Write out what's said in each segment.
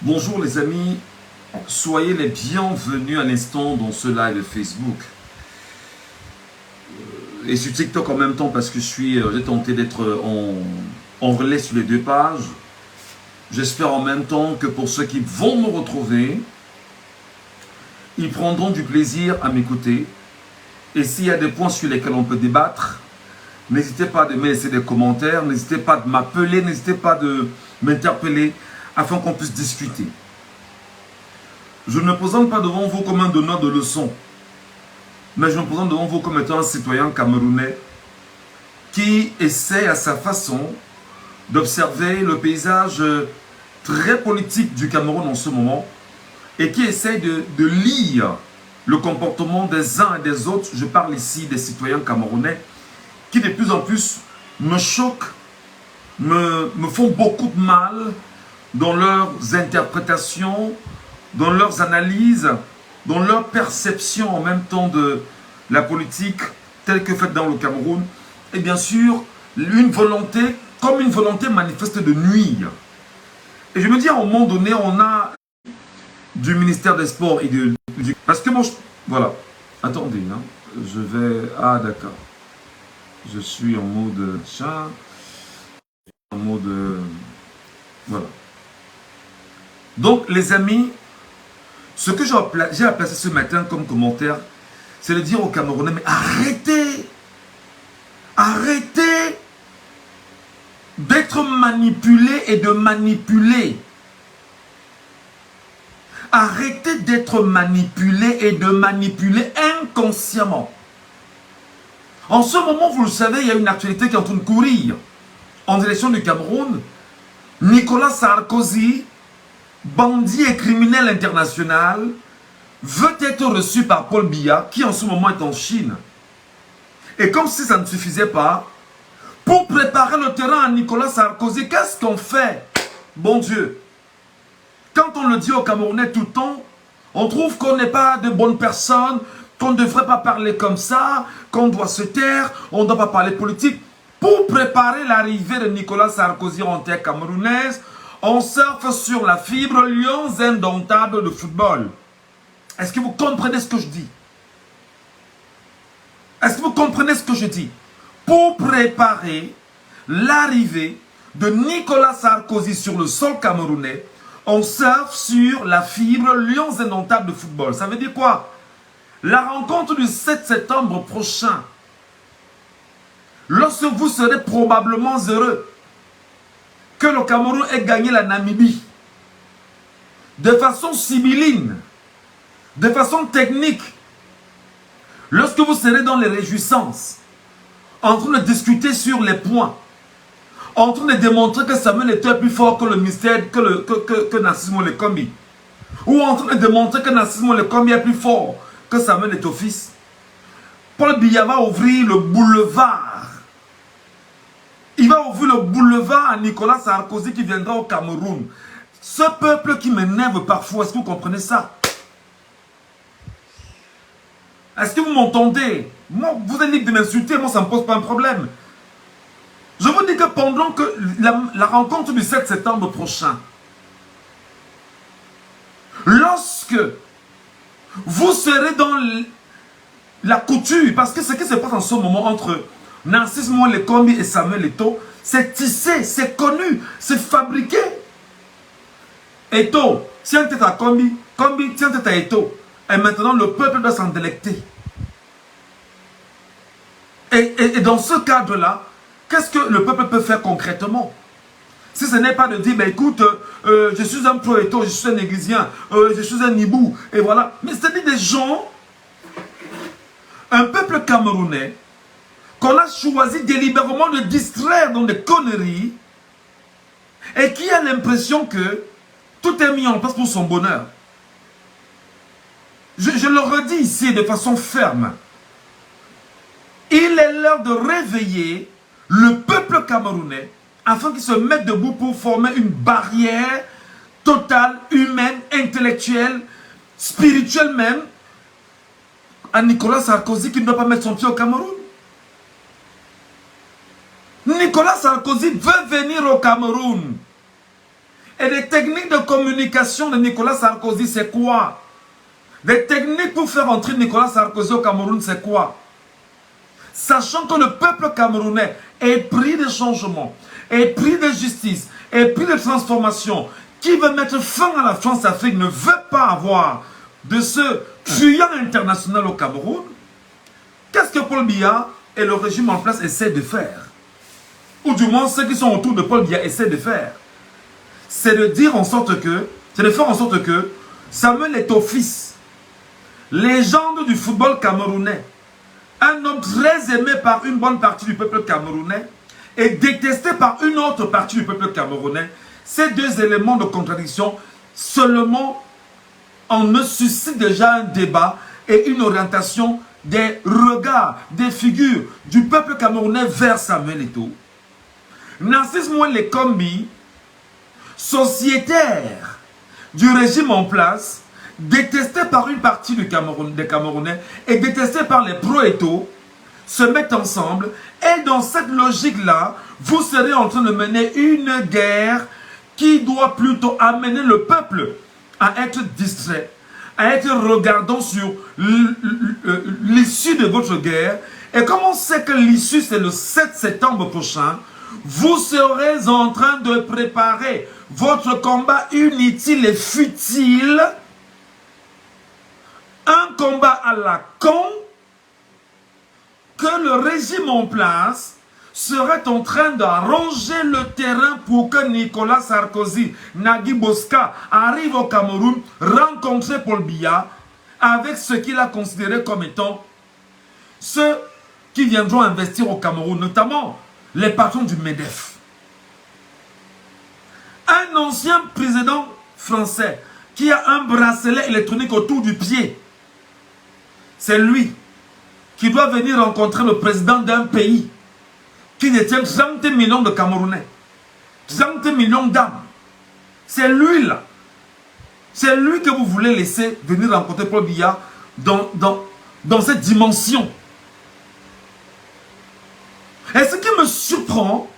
Bonjour les amis, soyez les bienvenus à l'instant dans ce live Facebook. Et sur TikTok en même temps parce que j'ai tenté d'être en relais sur les deux pages. J'espère en même temps que pour ceux qui vont me retrouver, ils prendront du plaisir à m'écouter. Et s'il y a des points sur lesquels on peut débattre, n'hésitez pas de me laisser des commentaires, n'hésitez pas de m'appeler, n'hésitez pas de m'interpeller afin qu'on puisse discuter. Je ne me présente pas devant vous comme un donneur de leçons, mais je me présente devant vous comme étant un citoyen camerounais qui essaie à sa façon d'observer le paysage très politique du Cameroun en ce moment et qui essaie de lire le comportement des uns et des autres. Je parle ici des citoyens camerounais qui de plus en plus me choquent, me font beaucoup de mal dans leurs interprétations, dans leurs analyses, dans leur perception en même temps de la politique telle que faite dans le Cameroun. Et bien sûr, une volonté manifeste de nuire. Et je me dis à un moment donné, on a du ministère des Sports et du... Parce que bon, voilà. Attendez, hein. Je vais... Ah, d'accord. Je suis en mode chat. En mode... Voilà. Donc, les amis, ce que j'ai à placer ce matin comme commentaire, c'est de dire aux Camerounais, mais arrêtez! Arrêtez d'être manipulés et de manipuler. Arrêtez d'être manipulés et de manipuler inconsciemment. En ce moment, vous le savez, il y a une actualité qui est en train de courir. En direction du Cameroun, Nicolas Sarkozy, bandit et criminel international, veut être reçu par Paul Biya, qui en ce moment est en Chine. Et comme si ça ne suffisait pas, pour préparer le terrain à Nicolas Sarkozy, qu'est-ce qu'on fait? Bon Dieu. Quand on le dit aux Camerounais tout le temps, on trouve qu'on n'est pas de bonnes personnes, qu'on ne devrait pas parler comme ça, qu'on doit se taire, on ne doit pas parler politique. Pour préparer l'arrivée de Nicolas Sarkozy en terre camerounaise, on surfe sur la fibre Lions indomptables de football. Est-ce que vous comprenez ce que je dis? Est-ce que vous comprenez ce que je dis? Pour préparer l'arrivée de Nicolas Sarkozy sur le sol camerounais, on surfe sur la fibre Lions indomptables de football. Ça veut dire quoi? La rencontre du 7 septembre prochain, lorsque vous serez probablement heureux que le Cameroun ait gagné la Namibie, de façon sibylline, de façon technique, lorsque vous serez dans les réjouissances, en train de discuter sur les points, en train de démontrer que Samuel Eto'o est plus fort que le mystère, que Narcisse Molekombi, ou en train de démontrer que Narcisse Molekombi est plus fort que Samuel Eto'o fils, Paul Biya va ouvrir le boulevard. Il va ouvrir le boulevard à Nicolas Sarkozy qui viendra au Cameroun. Ce peuple qui m'énerve parfois, est-ce que vous comprenez ça? Est-ce que vous m'entendez? Moi, vous êtes libre de m'insulter, moi ça ne me pose pas un problème. Je vous dis que pendant que la rencontre du 7 septembre prochain, lorsque vous serez dans la couture, parce que ce qui se passe en ce moment entre Narcisse Molekombi et Samuel Eto'o, c'est tissé, c'est connu, c'est fabriqué. Eto'o tient tête à Kombi, Kombi tient tête à Eto'o. Et maintenant, le peuple doit s'en délecter. Et dans ce cadre-là, qu'est-ce que le peuple peut faire concrètement? Si ce n'est pas de dire, ben écoute, je suis un pro-Eto'o, je suis un négrisien, je suis un nibou, et voilà. Mais c'est-à-dire des gens, un peuple camerounais, qu'on a choisi délibérément de distraire dans des conneries et qui a l'impression que tout est mis en place pour son bonheur. Je le redis ici de façon ferme. Il est l'heure de réveiller le peuple camerounais afin qu'il se mette debout pour former une barrière totale, humaine, intellectuelle, spirituelle même à Nicolas Sarkozy qui ne doit pas mettre son pied au Cameroun. Nicolas Sarkozy veut venir au Cameroun. Et les techniques de communication de Nicolas Sarkozy, c'est quoi? Des techniques pour faire entrer Nicolas Sarkozy au Cameroun, c'est quoi? Sachant que le peuple camerounais est pris de changement, est pris de justice, est pris de transformation, qui veut mettre fin à la France-Afrique, ne veut pas avoir de ce truand international au Cameroun. Qu'est-ce que Paul Biya et le régime en place essaient de faire? Ou du moins ceux qui sont autour de Paul Biya essaient de faire. C'est de dire en sorte que, c'est de faire en sorte que Samuel Eto'o-Fils, légende du football camerounais, un homme très aimé par une bonne partie du peuple camerounais et détesté par une autre partie du peuple camerounais, ces deux éléments de contradiction seulement en me suscite déjà un débat et une orientation des regards, des figures du peuple camerounais vers Samuel Eto'o. Narcisse Mouele Kombi, sociétaire du régime en place, détesté par une partie des Camerounais et détesté par les pro-Eto'o, se mettent ensemble et dans cette logique-là, vous serez en train de mener une guerre qui doit plutôt amener le peuple à être distrait, à être regardant sur l'issue de votre guerre. Et comme on sait que l'issue c'est le 7 septembre prochain, vous serez en train de préparer votre combat inutile et futile, un combat à la con que le régime en place serait en train d'arranger le terrain pour que Nicolas Sarkozy, Nagui Bosca arrive au Cameroun, rencontrer Paul Biya avec ce qu'il a considéré comme étant ceux qui viendront investir au Cameroun, notamment les patrons du MEDEF. Un ancien président français qui a un bracelet électronique autour du pied, c'est lui qui doit venir rencontrer le président d'un pays qui détient 30 millions de Camerounais, 30 millions d'âmes. C'est lui là. C'est lui que vous voulez laisser venir rencontrer Paul Biya dans cette dimension. Et ce qui me surprend,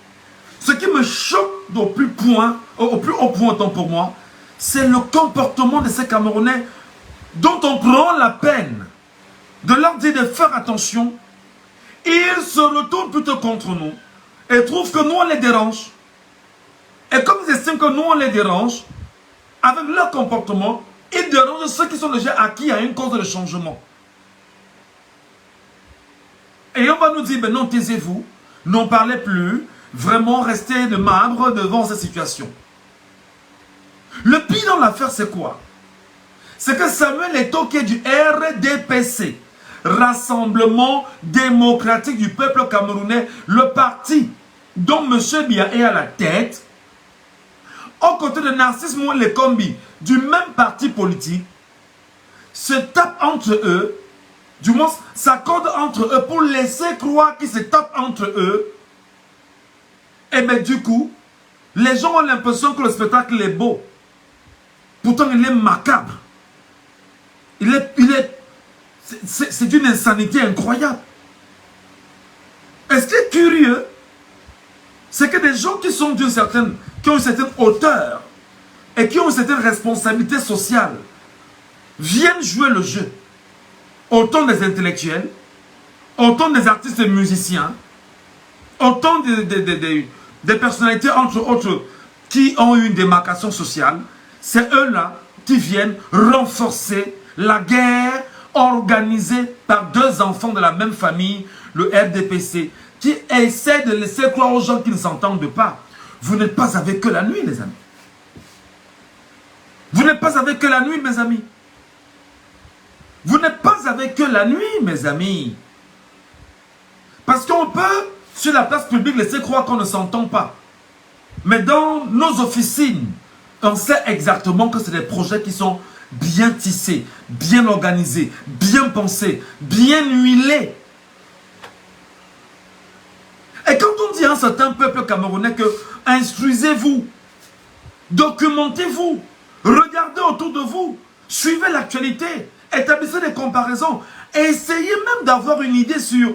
ce qui me choque au plus haut point autant pour moi, c'est le comportement de ces Camerounais dont on prend la peine de leur dire de faire attention. Ils se retournent plutôt contre nous et trouvent que nous on les dérange. Et comme ils estiment que nous on les dérange, avec leur comportement, ils dérangent ceux qui sont déjà acquis à une cause de changement. Et on va nous dire, ben non, taisez-vous, n'en parlez plus, vraiment restez de marbre devant cette situation. Le pire dans l'affaire, c'est quoi? C'est que Samuel Eto'o, qui est du RDPC, Rassemblement démocratique du peuple camerounais, le parti dont M. Biya est à la tête, aux côtés de Narcisse Mouele Kombi, du même parti politique, se tapent entre eux, du moins s'accordent entre eux pour laisser croire qu'ils se tapent entre eux. Et bien du coup, les gens ont l'impression que le spectacle est beau. Pourtant il est macabre. C'est d'une insanité incroyable. Et ce qui est curieux, c'est que des gens qui sont qui ont une certaine hauteur et qui ont une certaine responsabilité sociale viennent jouer le jeu. Autant des intellectuels, autant des artistes et musiciens, autant des personnalités entre autres qui ont eu une démarcation sociale, c'est eux-là qui viennent renforcer la guerre organisée par deux enfants de la même famille, le RDPC, qui essaie de laisser croire aux gens qui ne s'entendent pas. Vous n'êtes pas avec eux la nuit, les amis. Vous n'êtes pas avec eux la nuit, mes amis. Vous n'êtes pas avec eux la nuit, mes amis. Parce qu'on peut, sur la place publique, laisser croire qu'on ne s'entend pas. Mais dans nos officines, on sait exactement que c'est des projets qui sont bien tissés, bien organisés, bien pensés, bien huilés. Et quand on dit à un certain peuple camerounais que instruisez-vous, documentez-vous, regardez autour de vous, suivez l'actualité, établissez des comparaisons, et essayez même d'avoir une idée sur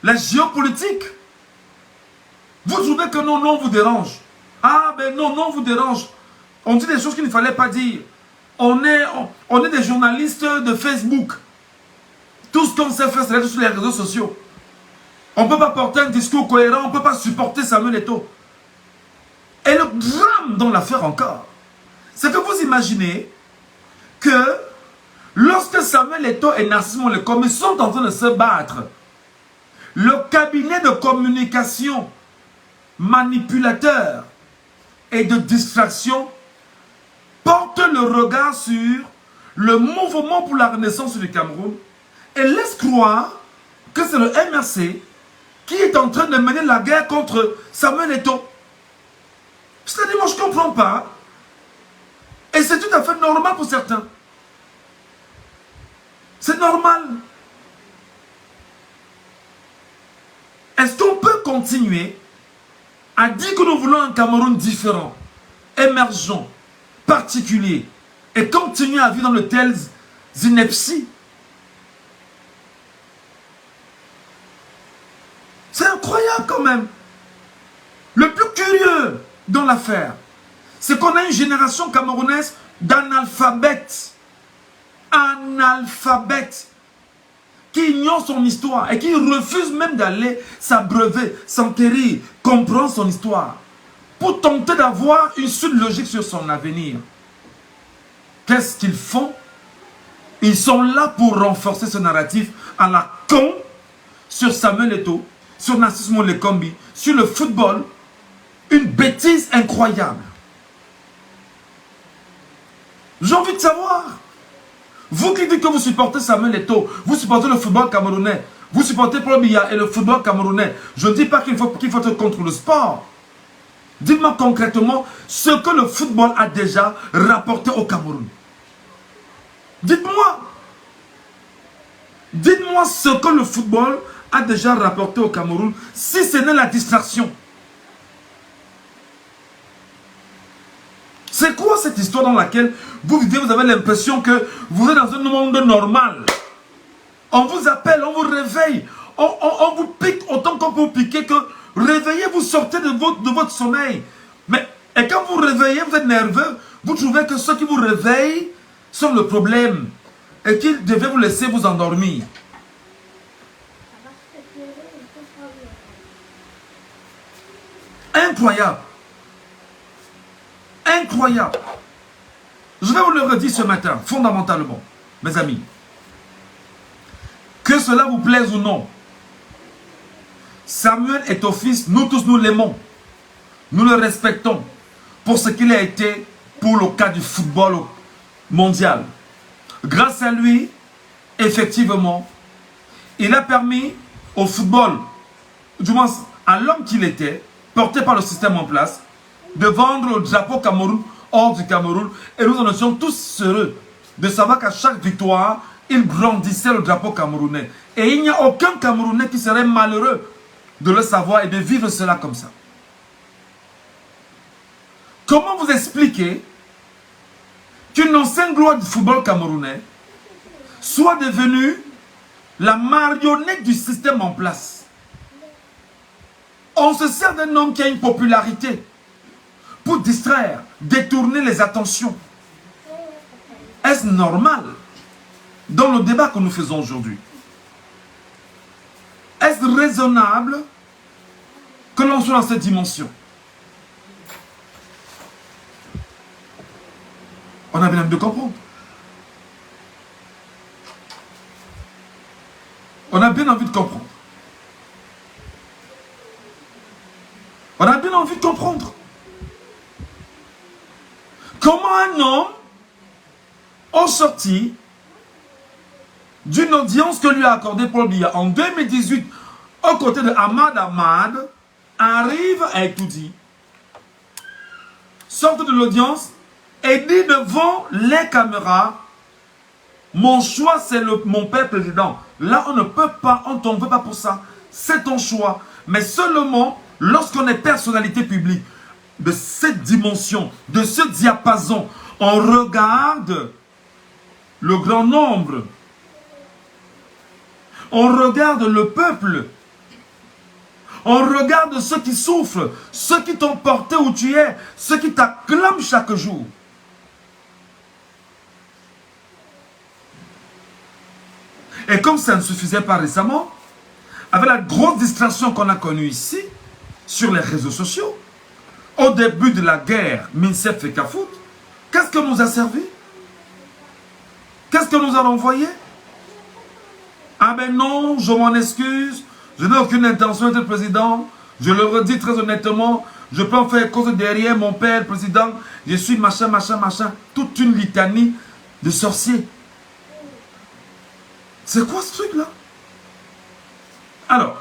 la géopolitique. Vous trouvez que non, non vous dérange. Ah ben non, non vous dérange. On dit des choses qu'il ne fallait pas dire. On est des journalistes de Facebook. Tout ce qu'on sait faire, c'est être sur les réseaux sociaux. On ne peut pas porter un discours cohérent, on ne peut pas supporter Samuel Eto'o. Et le drame dans l'affaire encore, c'est que vous imaginez que lorsque Samuel Eto'o et Narcisse Mollekombi sont en train de se battre, le cabinet de communication manipulateur et de distraction porte le regard sur le mouvement pour la renaissance du Cameroun et laisse croire que c'est le MRC qui est en train de mener la guerre contre Samuel Eto'o. C'est-à-dire, moi je ne comprends pas. Et c'est tout à fait normal pour certains. C'est normal. Est-ce qu'on peut continuer à dire que nous voulons un Cameroun différent, émergent, particulier, et continuer à vivre dans de telles inepties? C'est incroyable quand même. Le plus curieux dans l'affaire, c'est qu'on a une génération camerounaise d'analphabètes. Analphabètes. Qui ignorent son histoire et qui refusent même d'aller s'abreuver, s'enquérir, comprendre son histoire pour tenter d'avoir une suite logique sur son avenir. Qu'est-ce qu'ils font? Ils sont là pour renforcer ce narratif à la con sur Samuel Eto'o, sur Narcisse Mollekombi, sur le football. Une bêtise incroyable. J'ai envie de savoir. Vous qui dites que vous supportez Samuel Eto'o, vous supportez le football camerounais, vous supportez Paul Biya et le football camerounais. Je ne dis pas qu'il faut être contre le sport. Dites-moi concrètement ce que le football a déjà rapporté au Cameroun. Dites-moi. Dites-moi ce que le football a déjà rapporté au Cameroun, si ce n'est la distraction. C'est quoi cette histoire dans laquelle vous vivez, vous avez l'impression que vous êtes dans un monde normal? On vous appelle, on vous réveille, on vous pique autant qu'on peut vous piquer, que réveillez-vous, sortez de votre sommeil. Mais et quand vous réveillez, vous êtes nerveux, vous trouvez que ceux qui vous réveillent sont le problème et qu'ils devaient vous laisser vous endormir. Incroyable. Incroyable. Je vais vous le redire ce matin, fondamentalement, mes amis. Que cela vous plaise ou non, Samuel Eto'o fils, nous tous nous l'aimons. Nous le respectons pour ce qu'il a été pour le cas du football mondial. Grâce à lui, effectivement, il a permis au football, du moins à l'homme qu'il était, porté par le système en place, de vendre le drapeau Cameroun hors du Cameroun. Et nous en étions tous heureux de savoir qu'à chaque victoire, il brandissait le drapeau camerounais. Et il n'y a aucun Camerounais qui serait malheureux de le savoir et de vivre cela comme ça. Comment vous expliquer qu'une ancienne gloire du football camerounais soit devenue la marionnette du système en place? On se sert d'un homme qui a une popularité pour distraire, détourner les attentions. Est-ce normal dans le débat que nous faisons aujourd'hui? Est-ce raisonnable que l'on soit dans cette dimension? On a bien envie de comprendre. On a bien envie de comprendre. On a bien envie de comprendre. Comment un homme, au sorti d'une audience que lui a accordée Paul Biya en 2018, aux côtés de Ahmad Ahmad, arrive à étudier, sort de l'audience et dit devant les caméras: mon choix, c'est mon père président. Là, on ne peut pas, on ne t'en veut pas pour ça. C'est ton choix. Mais seulement lorsqu'on est personnalité publique de cette dimension, de ce diapason, on regarde le grand nombre. On regarde le peuple. On regarde ceux qui souffrent, ceux qui t'ont porté où tu es, ceux qui t'acclament chaque jour. Et comme ça ne suffisait pas récemment, avec la grosse distraction qu'on a connue ici, sur les réseaux sociaux, au début de la guerre, Minsef et Kafout, qu'est-ce que nous a servi? Qu'est-ce que nous a envoyé? Ah ben non, je m'en excuse, je n'ai aucune intention d'être président, je le redis très honnêtement, je peux en faire cause derrière mon père, président, je suis machin, machin, machin, toute une litanie de sorciers. C'est quoi ce truc-là? Alors,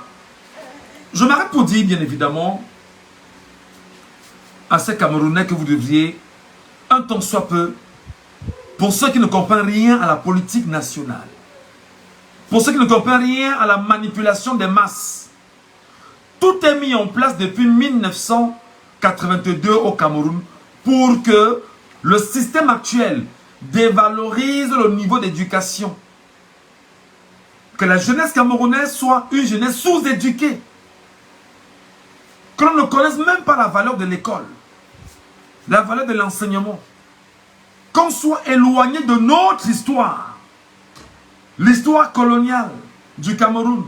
je m'arrête pour dire, bien évidemment, à ces Camerounais que vous deviez, un tant soit peu, pour ceux qui ne comprennent rien à la politique nationale, pour ceux qui ne comprennent rien à la manipulation des masses, tout est mis en place depuis 1982 au Cameroun pour que le système actuel dévalorise le niveau d'éducation. Que la jeunesse camerounaise soit une jeunesse sous-éduquée. Que l'on ne connaisse même pas la valeur de l'école, la valeur de l'enseignement. Qu'on soit éloigné de notre histoire, l'histoire coloniale du Cameroun,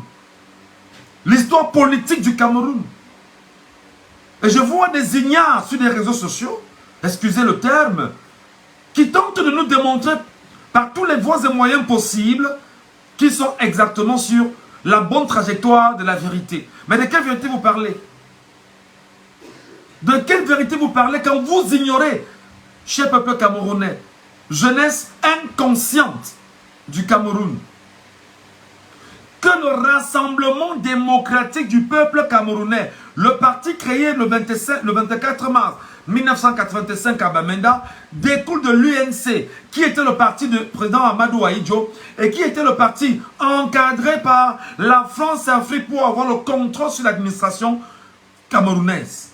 l'histoire politique du Cameroun. Et je vois des ignares sur les réseaux sociaux, excusez le terme, qui tentent de nous démontrer par tous les voies et moyens possibles qui sont exactement sur la bonne trajectoire de la vérité. Mais de quelle vérité vous parlez? De quelle vérité vous parlez quand vous ignorez, cher peuple camerounais, jeunesse inconsciente du Cameroun, que le Rassemblement démocratique du peuple camerounais, le parti créé le 24 mars 1985 à Bamenda, découle de l'UNC, qui était le parti du président Amadou Ahidjo et qui était le parti encadré par la France-Afrique pour avoir le contrôle sur l'administration camerounaise.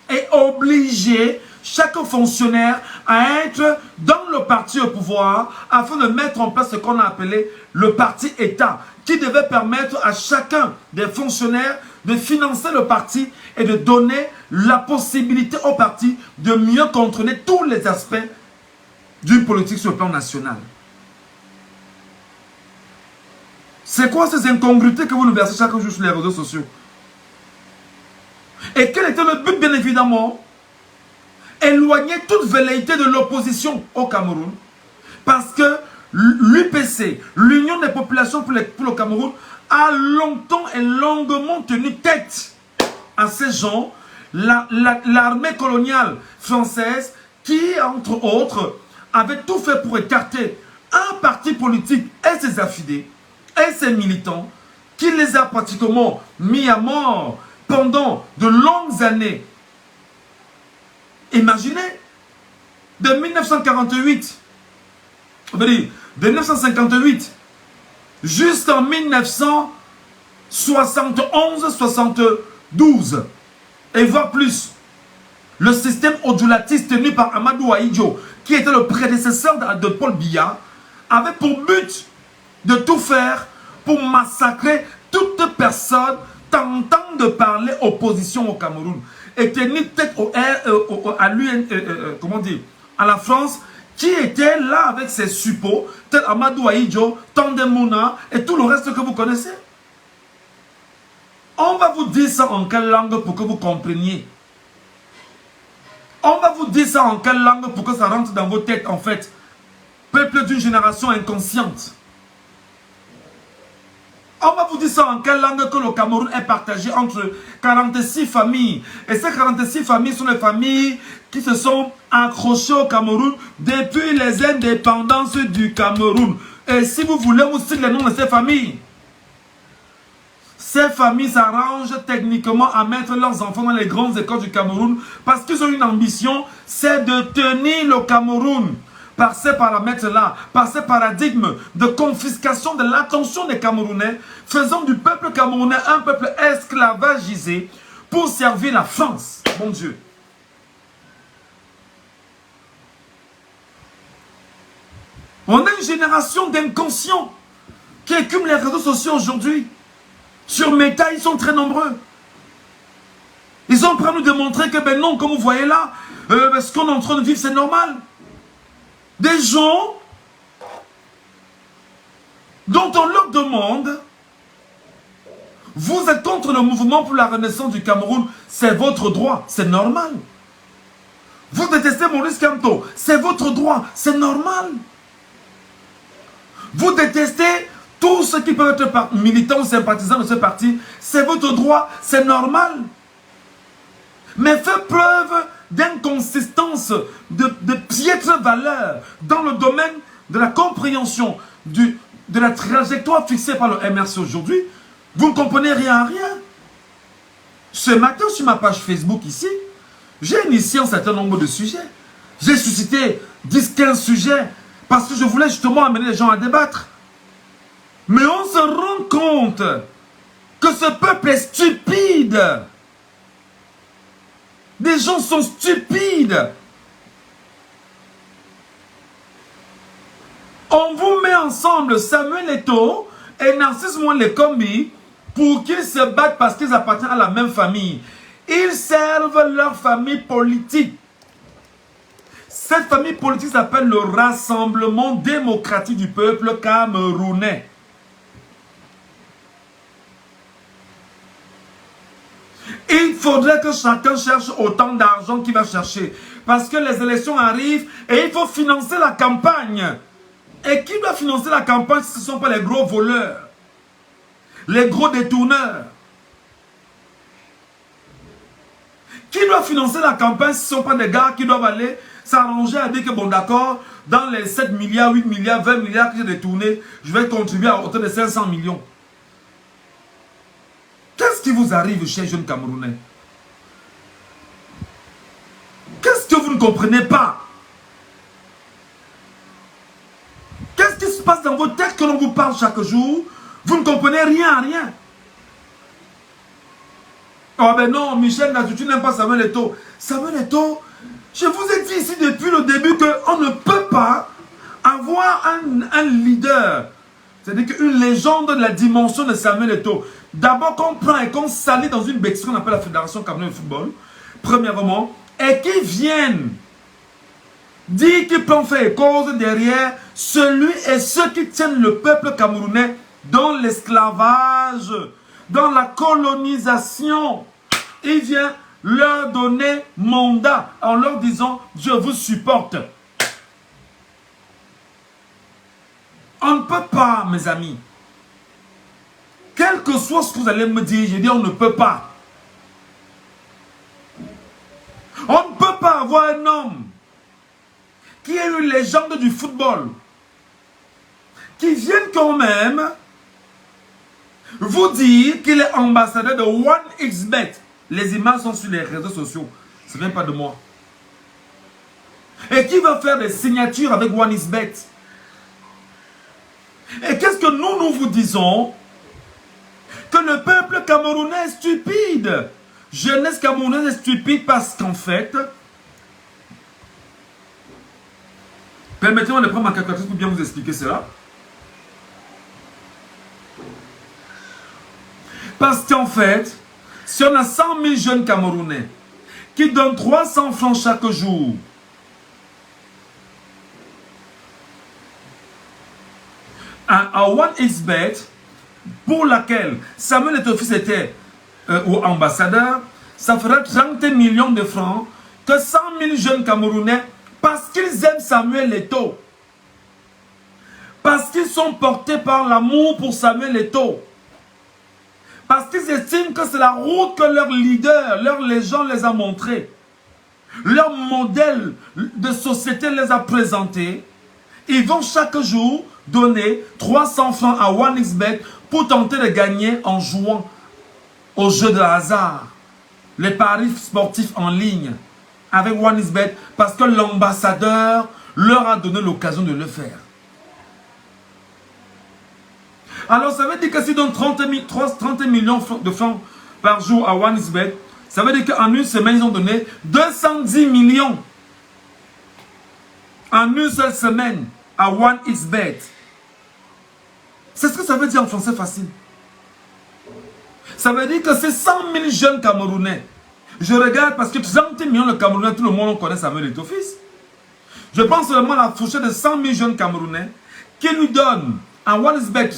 Et obliger chaque fonctionnaire à être dans le parti au pouvoir afin de mettre en place ce qu'on a appelé le parti-État, qui devait permettre à chacun des fonctionnaires de financer le parti et de donner la possibilité au parti de mieux contrôler tous les aspects d'une politique sur le plan national. C'est quoi ces incongruités que vous nous versez chaque jour sur les réseaux sociaux? Et quel était le but, bien évidemment? Éloigner toute velléité de l'opposition au Cameroun. Parce que l'UPC, l'Union des populations pour le Cameroun, a longtemps et longuement tenu tête à ces gens, l'armée coloniale française qui, entre autres, avait tout fait pour écarter un parti politique et ses affidés et ses militants, qui les a pratiquement mis à mort pendant de longues années. Imaginez, de 1948, de 1958 jusqu'en 1971-72, et voire plus, le système odulatiste tenu par Amadou Ahidjo, qui était le prédécesseur de Paul Biya, avait pour but de tout faire pour massacrer toute personne tentant de parler opposition au Cameroun. Et tenir tête à la France, qui était là avec ses suppôts, tel Amadou Ahidjo, Tandemuna et tout le reste que vous connaissez. On va vous dire ça en quelle langue pour que vous compreniez? On va vous dire ça en quelle langue pour que ça rentre dans vos têtes, en fait? Peuple d'une génération inconsciente. On va vous dire ça en quelle langue que le Cameroun est partagé entre 46 familles. Et ces 46 familles sont les familles qui se sont accrochées au Cameroun depuis les indépendances du Cameroun. Et si vous voulez aussi les noms de ces familles s'arrangent techniquement à mettre leurs enfants dans les grandes écoles du Cameroun parce qu'ils ont une ambition, c'est de tenir le Cameroun. Par ces paramètres-là, par ces paradigmes de confiscation de l'attention des Camerounais, faisant du peuple camerounais un peuple esclavagisé pour servir la France. Mon Dieu. On a une génération d'inconscients qui écument les réseaux sociaux aujourd'hui. Sur Meta, ils sont très nombreux. Ils sont prêts à nous démontrer que, ben non, comme vous voyez là, ce qu'on est en train de vivre, c'est normal. Des gens dont on leur demande, vous êtes contre le mouvement pour la renaissance du Cameroun, c'est votre droit, c'est normal. Vous détestez Maurice Kamto, c'est votre droit, c'est normal. Vous détestez tous ceux qui peuvent être militants ou sympathisants de ce parti, c'est votre droit, c'est normal. Mais faites preuve d'inconsistance, de piètre valeur dans le domaine de la compréhension de la trajectoire fixée par le MRC aujourd'hui. Vous ne comprenez rien à rien. Ce matin, sur ma page Facebook ici, j'ai initié un certain nombre de sujets. J'ai suscité 10-15 sujets parce que je voulais justement amener les gens à débattre. Mais on se rend compte que ce peuple est stupide. Des gens sont stupides. On vous met ensemble Samuel Eto'o et Narcisse Mouan-Lekombi pour qu'ils se battent parce qu'ils appartiennent à la même famille. Ils servent leur famille politique. Cette famille politique s'appelle le Rassemblement démocratique du peuple camerounais. Il faudrait que chacun cherche autant d'argent qu'il va chercher. Parce que les élections arrivent et il faut financer la campagne. Et qui doit financer la campagne si ce ne sont pas les gros voleurs, les gros détourneurs? Qui doit financer la campagne si ce ne sont pas des gars qui doivent aller s'arranger à dire que bon d'accord, dans les 7 milliards, 8 milliards, 20 milliards que j'ai détournés, je vais contribuer à hauteur de 500 millions. Qu'est-ce qui vous arrive, chers jeunes Camerounais? Qu'est-ce que vous ne comprenez pas? Qu'est-ce qui se passe dans vos têtes que l'on vous parle chaque jour? Vous ne comprenez rien à rien. Oh ben non, Michel Nazou, tu n'aimes pas Samuel Eto'o. Samuel Eto'o, je vous ai dit ici depuis le début qu'on ne peut pas avoir un leader. C'est-à-dire qu'une légende de la dimension de Samuel Eto'o. D'abord qu'on prend et qu'on salit dans une bêtise qu'on appelle la Fédération Camerounaise de football, premièrement, et qui viennent dire qu'ils peuvent faire cause derrière celui et ceux qui tiennent le peuple camerounais dans l'esclavage, dans la colonisation. Il vient leur donner mandat en leur disant « Je vous supporte ». On ne peut pas, mes amis. Quel que soit ce que vous allez me dire, je dis on ne peut pas. On ne peut pas avoir un homme qui est une légende du football, qui vienne quand même vous dire qu'il est ambassadeur de 1xBet. Les images sont sur les réseaux sociaux. Ce n'est même pas de moi. Et qui va faire des signatures avec 1xBet. Et qu'est-ce que nous vous disons? Que le peuple camerounais est stupide. Jeunesse camerounaise est stupide parce qu'en fait, permettez-moi de prendre ma calculatrice pour bien vous expliquer cela. Parce qu'en fait, si on a 100 000 jeunes Camerounais qui donnent 300 francs chaque jour à 1xBet, pour laquelle Samuel Eto'o était ambassadeur, ça ferait 30 millions de francs que 100 000 jeunes Camerounais, parce qu'ils aiment Samuel Eto'o, parce qu'ils sont portés par l'amour pour Samuel Eto'o, parce qu'ils estiment que c'est la route que leur leader, leur légende les a montré, leur modèle de société les a présentés, ils vont chaque jour donner 300 francs à 1xBet pour tenter de gagner en jouant au jeu de hasard, les paris sportifs en ligne avec 1xBet, parce que l'ambassadeur leur a donné l'occasion de le faire. Alors ça veut dire que s'ils donnent 30 millions de francs par jour à 1xBet, ça veut dire qu'en une semaine, ils ont donné 210 millions en une seule semaine à 1xBet. C'est ce que ça veut dire en français facile. Ça veut dire que ces 100 000 jeunes Camerounais, Je regarde parce que 30 millions de Camerounais, tout le monde connaît Samuel Eto'o-Fils. Je prends seulement la fourchette de 100 000 jeunes Camerounais qui nous donnent en Wallisbeck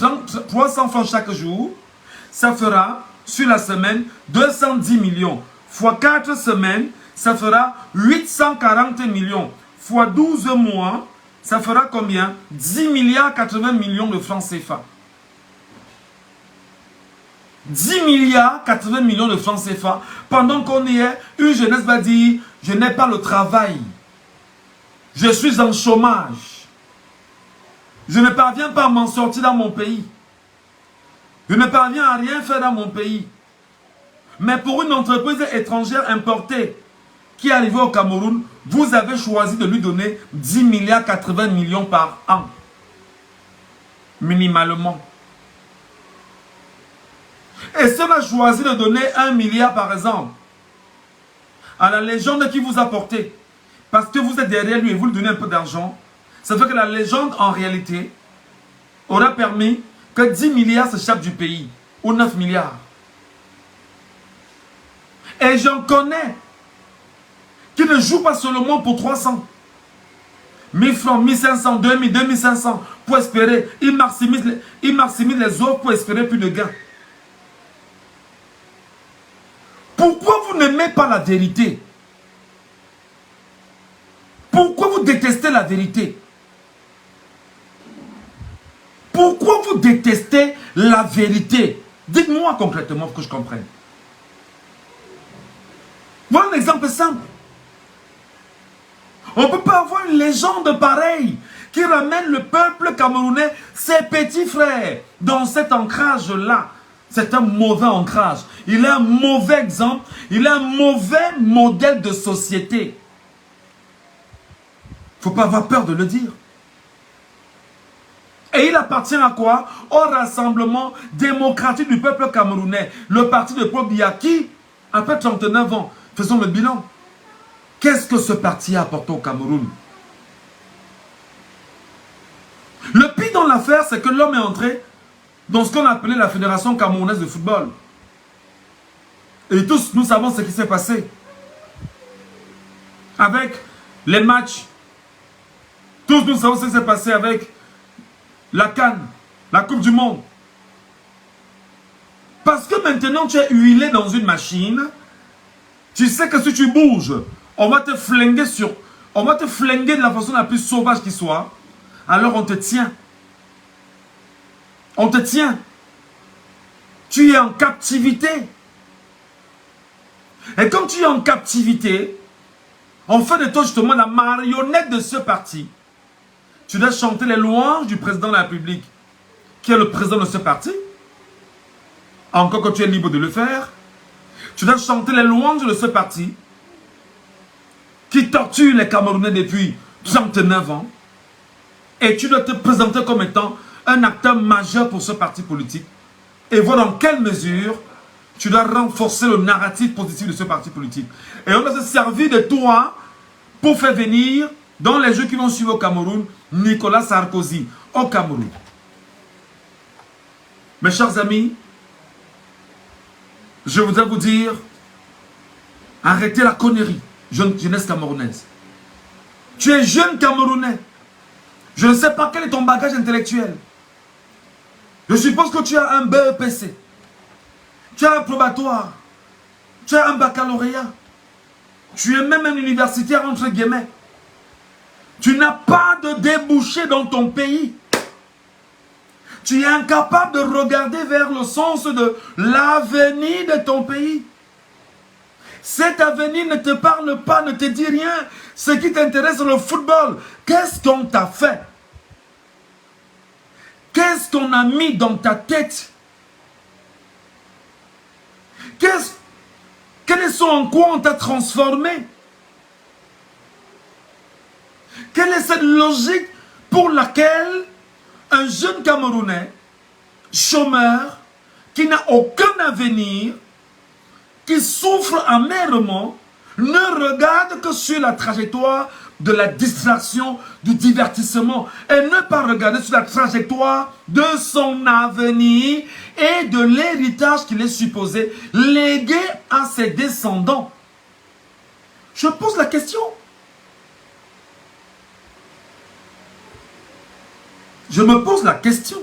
300 francs chaque jour. Ça fera, sur la semaine, 210 millions. Fois 4 semaines, ça fera 840 millions. Fois 12 mois, ça fera combien? 10 milliards 80 millions de francs CFA. 10 milliards 80 millions de francs CFA. Pendant qu'on y est, une jeunesse va dire, je n'ai pas le travail. Je suis en chômage. Je ne parviens pas à m'en sortir dans mon pays. Je ne parviens à rien faire dans mon pays. Mais pour une entreprise étrangère importée qui est arrivée au Cameroun, vous avez choisi de lui donner 10 milliards 80 millions par an. Minimalement. Et si on a choisi de donner 1 milliard par exemple à la légende qui vous a porté, parce que vous êtes derrière lui et vous lui donnez un peu d'argent, ça fait que la légende en réalité aura permis que 10 milliards s'échappent du pays, ou 9 milliards. Et j'en connais qui ne jouent pas seulement pour 300. 1000 francs, 1500, 2000, 2500 pour espérer. Ils maximisent les offres pour espérer plus de gains. Pourquoi vous n'aimez pas la vérité? Pourquoi vous détestez la vérité? Pourquoi vous détestez la vérité? Dites-moi concrètement pour que je comprenne. Voilà un exemple simple. On ne peut pas avoir une légende pareille qui ramène le peuple camerounais, ses petits frères, dans cet ancrage-là. C'est un mauvais ancrage. Il est un mauvais exemple. Il est un mauvais modèle de société. Il ne faut pas avoir peur de le dire. Et il appartient à quoi? Au Rassemblement démocratique du peuple camerounais. Le parti de Paul Biya qui, après 39 ans, faisons le bilan. Qu'est-ce que ce parti a apporté au Cameroun? Le pire dans l'affaire, c'est que l'homme est entré dans ce qu'on appelait la Fédération camerounaise de football. Et tous, nous savons ce qui s'est passé. Avec les matchs. Tous, nous savons ce qui s'est passé avec la CAN, la Coupe du Monde. Parce que maintenant, tu es huilé dans une machine. Tu sais que si tu bouges, on va te flinguer on va te flinguer de la façon la plus sauvage qui soit. Alors on te tient. On te tient. Tu es en captivité. Et comme tu es en captivité, on fait de toi justement la marionnette de ce parti. Tu dois chanter les louanges du président de la République, qui est le président de ce parti. Encore que tu es libre de le faire. Tu dois chanter les louanges de ce parti, qui torture les Camerounais depuis 39 ans. Et tu dois te présenter comme étant un acteur majeur pour ce parti politique. Et voir dans quelle mesure tu dois renforcer le narratif positif de ce parti politique. Et on doit se servir de toi pour faire venir, dans les jeux qui vont suivre au Cameroun, Nicolas Sarkozy au Cameroun. Mes chers amis, je voudrais vous dire, arrêtez la connerie, jeunesse camerounaise. Tu es jeune Camerounais. Je ne sais pas quel est ton bagage intellectuel. Je suppose que tu as un BEPC. Tu as un probatoire. Tu as un baccalauréat. Tu es même un universitaire entre guillemets. Tu n'as pas de débouché dans ton pays. Tu es incapable de regarder vers le sens de l'avenir de ton pays. Cet avenir ne te parle pas, ne te dit rien. Ce qui t'intéresse, c'est le football. Qu'est-ce qu'on t'a fait? Qu'est-ce qu'on a mis dans ta tête? Quels sont en quoi on t'a transformé? Quelle est cette logique pour laquelle un jeune Camerounais, chômeur, qui n'a aucun avenir, qui souffre amèrement, ne regarde que sur la trajectoire de la distraction, du divertissement, et ne pas regarder sur la trajectoire de son avenir et de l'héritage qu'il est supposé léguer à ses descendants. Je pose la question. Je me pose la question.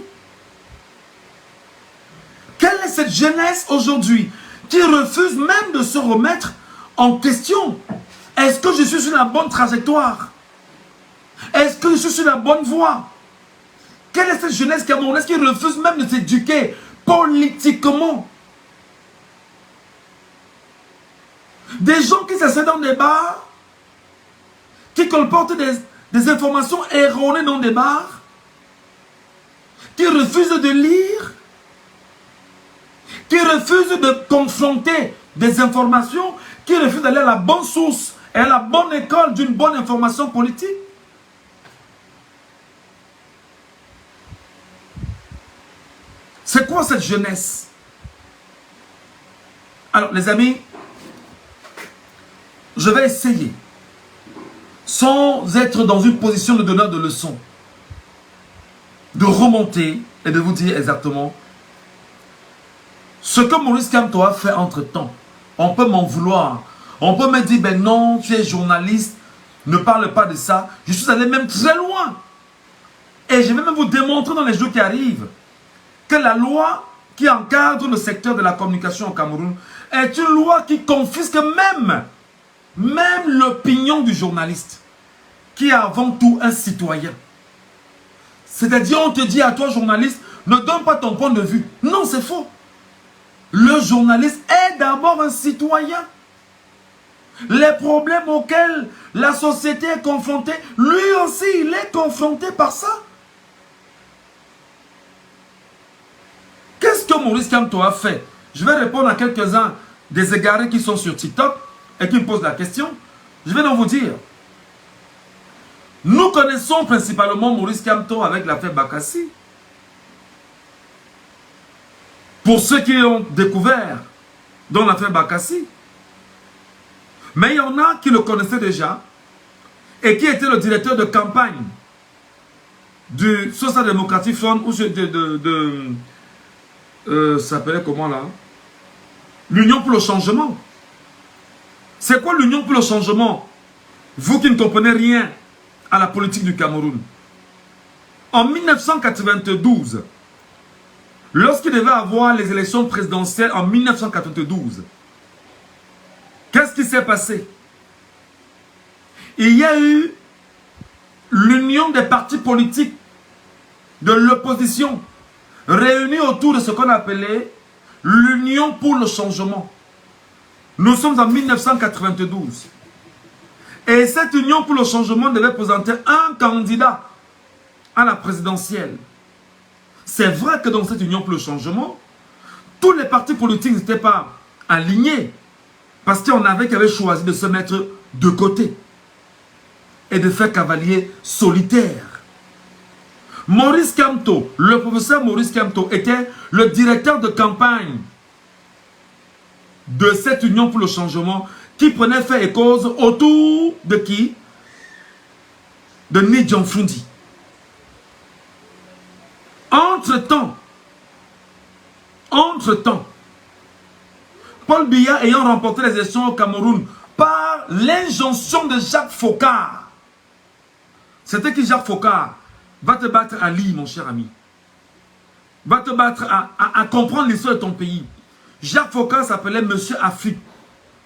Quelle est cette jeunesse aujourd'hui qui refuse même de se remettre en question? Est-ce que je suis sur la bonne trajectoire? Est-ce que je suis sur la bonne voie? Quelle est cette jeunesse camerounaise qui refuse même de s'éduquer politiquement? Des gens qui s'assoient dans des bars, qui colportent des informations erronées dans des bars, qui refusent de lire, qui refusent de confronter des informations, qui refusent d'aller à la bonne source et à la bonne école d'une bonne information politique. C'est quoi cette jeunesse? Alors les amis, je vais essayer, sans être dans une position de donneur de leçons, de remonter et de vous dire exactement ce que Maurice Kamto a fait entre-temps. On peut m'en vouloir. On peut me dire, ben non, tu es journaliste, ne parle pas de ça. Je suis allé même très loin. Et je vais même vous démontrer dans les jours qui arrivent que la loi qui encadre le secteur de la communication au Cameroun est une loi qui confisque même l'opinion du journaliste, qui est avant tout un citoyen. C'est-à-dire, on te dit à toi, journaliste, ne donne pas ton point de vue. Non, c'est faux. Le journaliste est d'abord un citoyen. Les problèmes auxquels la société est confrontée, lui aussi, il est confronté par ça. Qu'est-ce que Maurice Kamto a fait? Je vais répondre à quelques-uns des égarés qui sont sur TikTok et qui me posent la question. Je vais donc vous dire. Nous connaissons principalement Maurice Kamto avec l'affaire Bakassi. Pour ceux qui l'ont découvert dans l'affaire Bakassi. Mais il y en a qui le connaissaient déjà et qui était le directeur de campagne du Social Democratic Front ou ça s'appelait comment là? L'Union pour le changement. C'est quoi l'Union pour le changement? Vous qui ne comprenez rien à la politique du Cameroun. En 1992, lorsqu'il devait avoir les élections présidentielles en 1992, qu'est-ce qui s'est passé? Il y a eu l'union des partis politiques de l'opposition réunis autour de ce qu'on appelait l'Union pour le changement. Nous sommes en 1992. Et cette Union pour le changement devait présenter un candidat à la présidentielle. C'est vrai que dans cette Union pour le changement, tous les partis politiques n'étaient pas alignés. Parce qu'il y en avait qui avaient choisi de se mettre de côté et de faire cavalier solitaire. Maurice Kamto, le professeur Maurice Kamto, était le directeur de campagne de cette Union pour le changement qui prenait fait et cause autour de qui? De Nidjan Frundi. Entre-temps, Paul Biya ayant remporté les élections au Cameroun par l'injonction de Jacques Faucard. C'était qui Jacques Faucard? Va te battre à Lille, mon cher ami. Va te battre à comprendre l'histoire de ton pays. Jacques Faucard s'appelait Monsieur Afrique.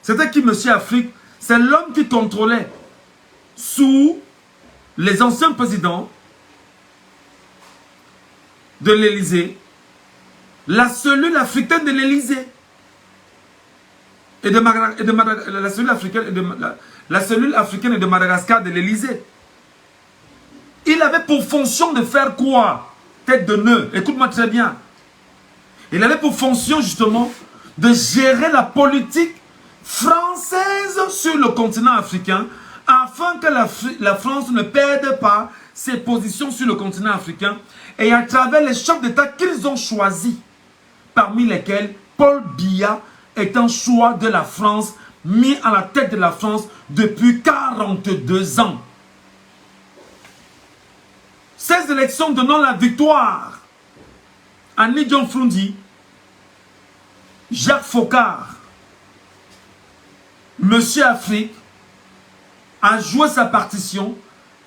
C'était qui Monsieur Afrique? C'est l'homme qui contrôlait sous les anciens présidents de l'Élysée la cellule africaine de l'Élysée. La cellule africaine de Madagascar de l'Élysée. Il avait pour fonction de faire quoi? Tête de nœud, écoute-moi très bien. Il avait pour fonction justement de gérer la politique française sur le continent africain afin que la France ne perde pas ses positions sur le continent africain et à travers les chefs d'État qu'ils ont choisis, parmi lesquels Paul Biya est un choix de la France, mis à la tête de la France depuis 42 ans. Ces élections donnant la victoire à Nidjan Frundi, Jacques Faucard, Monsieur Afrique a joué sa partition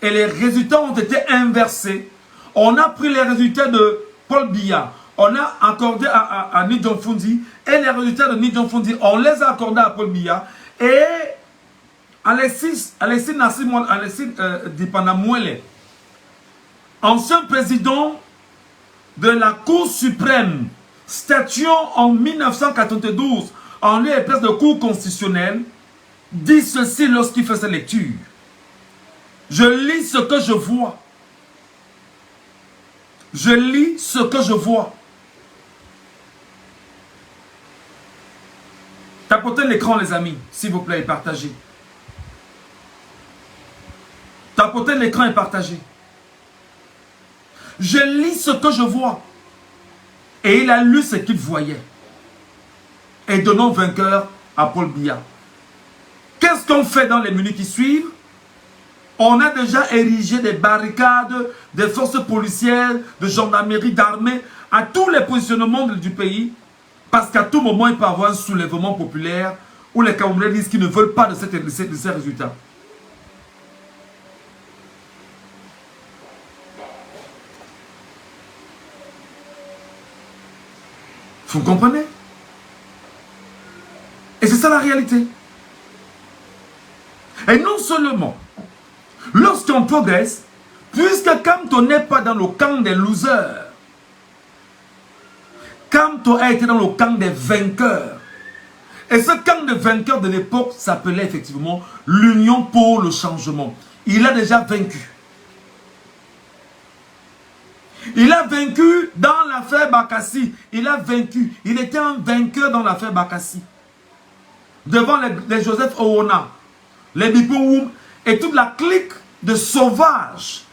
et les résultats ont été inversés. On a pris les résultats de Paul Biya, on a accordé à Ni Dongfondi, et les résultats de Ni Dongfondi, on les a accordés à Paul Biya, et Alexis Dipanamuele, ancien président de la Cour suprême, statuant en 1992 en lieu et place de Cour constitutionnelle, dit ceci lorsqu'il fait sa lecture. Je lis ce que je vois. Je lis ce que je vois. Tapotez l'écran, les amis, s'il vous plaît, et partagez. Tapotez l'écran et partagez. Je lis ce que je vois. Et il a lu ce qu'il voyait. Et donnons vainqueur à Paul Biya. Qu'est-ce qu'on fait dans les minutes qui suivent? On a déjà érigé des barricades, des forces policières, de gendarmerie, d'armée, à tous les positionnements du pays. Parce qu'à tout moment, il peut y avoir un soulèvement populaire où les Camerounais disent qu'ils ne veulent pas de ces résultats. Vous comprenez? Et c'est ça la réalité. Et non seulement, lorsqu'on progresse, puisque Kamto n'est pas dans le camp des losers, Kamto a été dans le camp des vainqueurs. Et ce camp de vainqueurs de l'époque s'appelait effectivement l'Union pour le changement. Il a déjà vaincu. Il a vaincu dans l'affaire Bakassi. Il a vaincu. Il était un vainqueur dans l'affaire Bakassi. Devant les Joseph Owona, les Bipouwoum et toute la clique de sauvages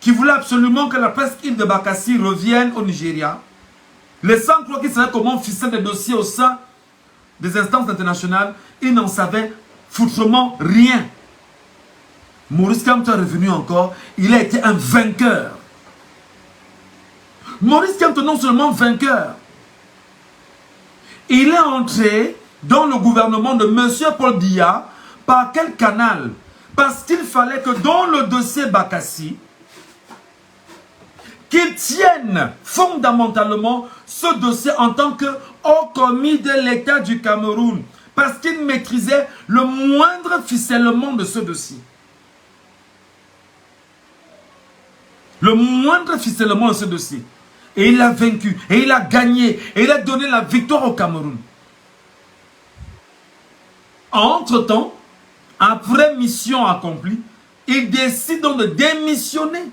qui voulaient absolument que la presqu'île de Bakassi revienne au Nigeria. Les sans croire qu'ils savaient comment ficeler des dossiers au sein des instances internationales, ils n'en savaient foutrement rien. Maurice Kamto est revenu encore, il a été un vainqueur. Maurice Kamto non seulement vainqueur, il est entré dans le gouvernement de M. Paul Biya. Par quel canal? Parce qu'il fallait que dans le dossier Bakassi, qu'il tienne fondamentalement ce dossier en tant que haut commis de l'État du Cameroun. Parce qu'il maîtrisait le moindre ficellement de ce dossier. Le moindre ficellement de ce dossier. Et il a vaincu, et il a gagné, et il a donné la victoire au Cameroun. Entre-temps, après mission accomplie, il décide donc de démissionner.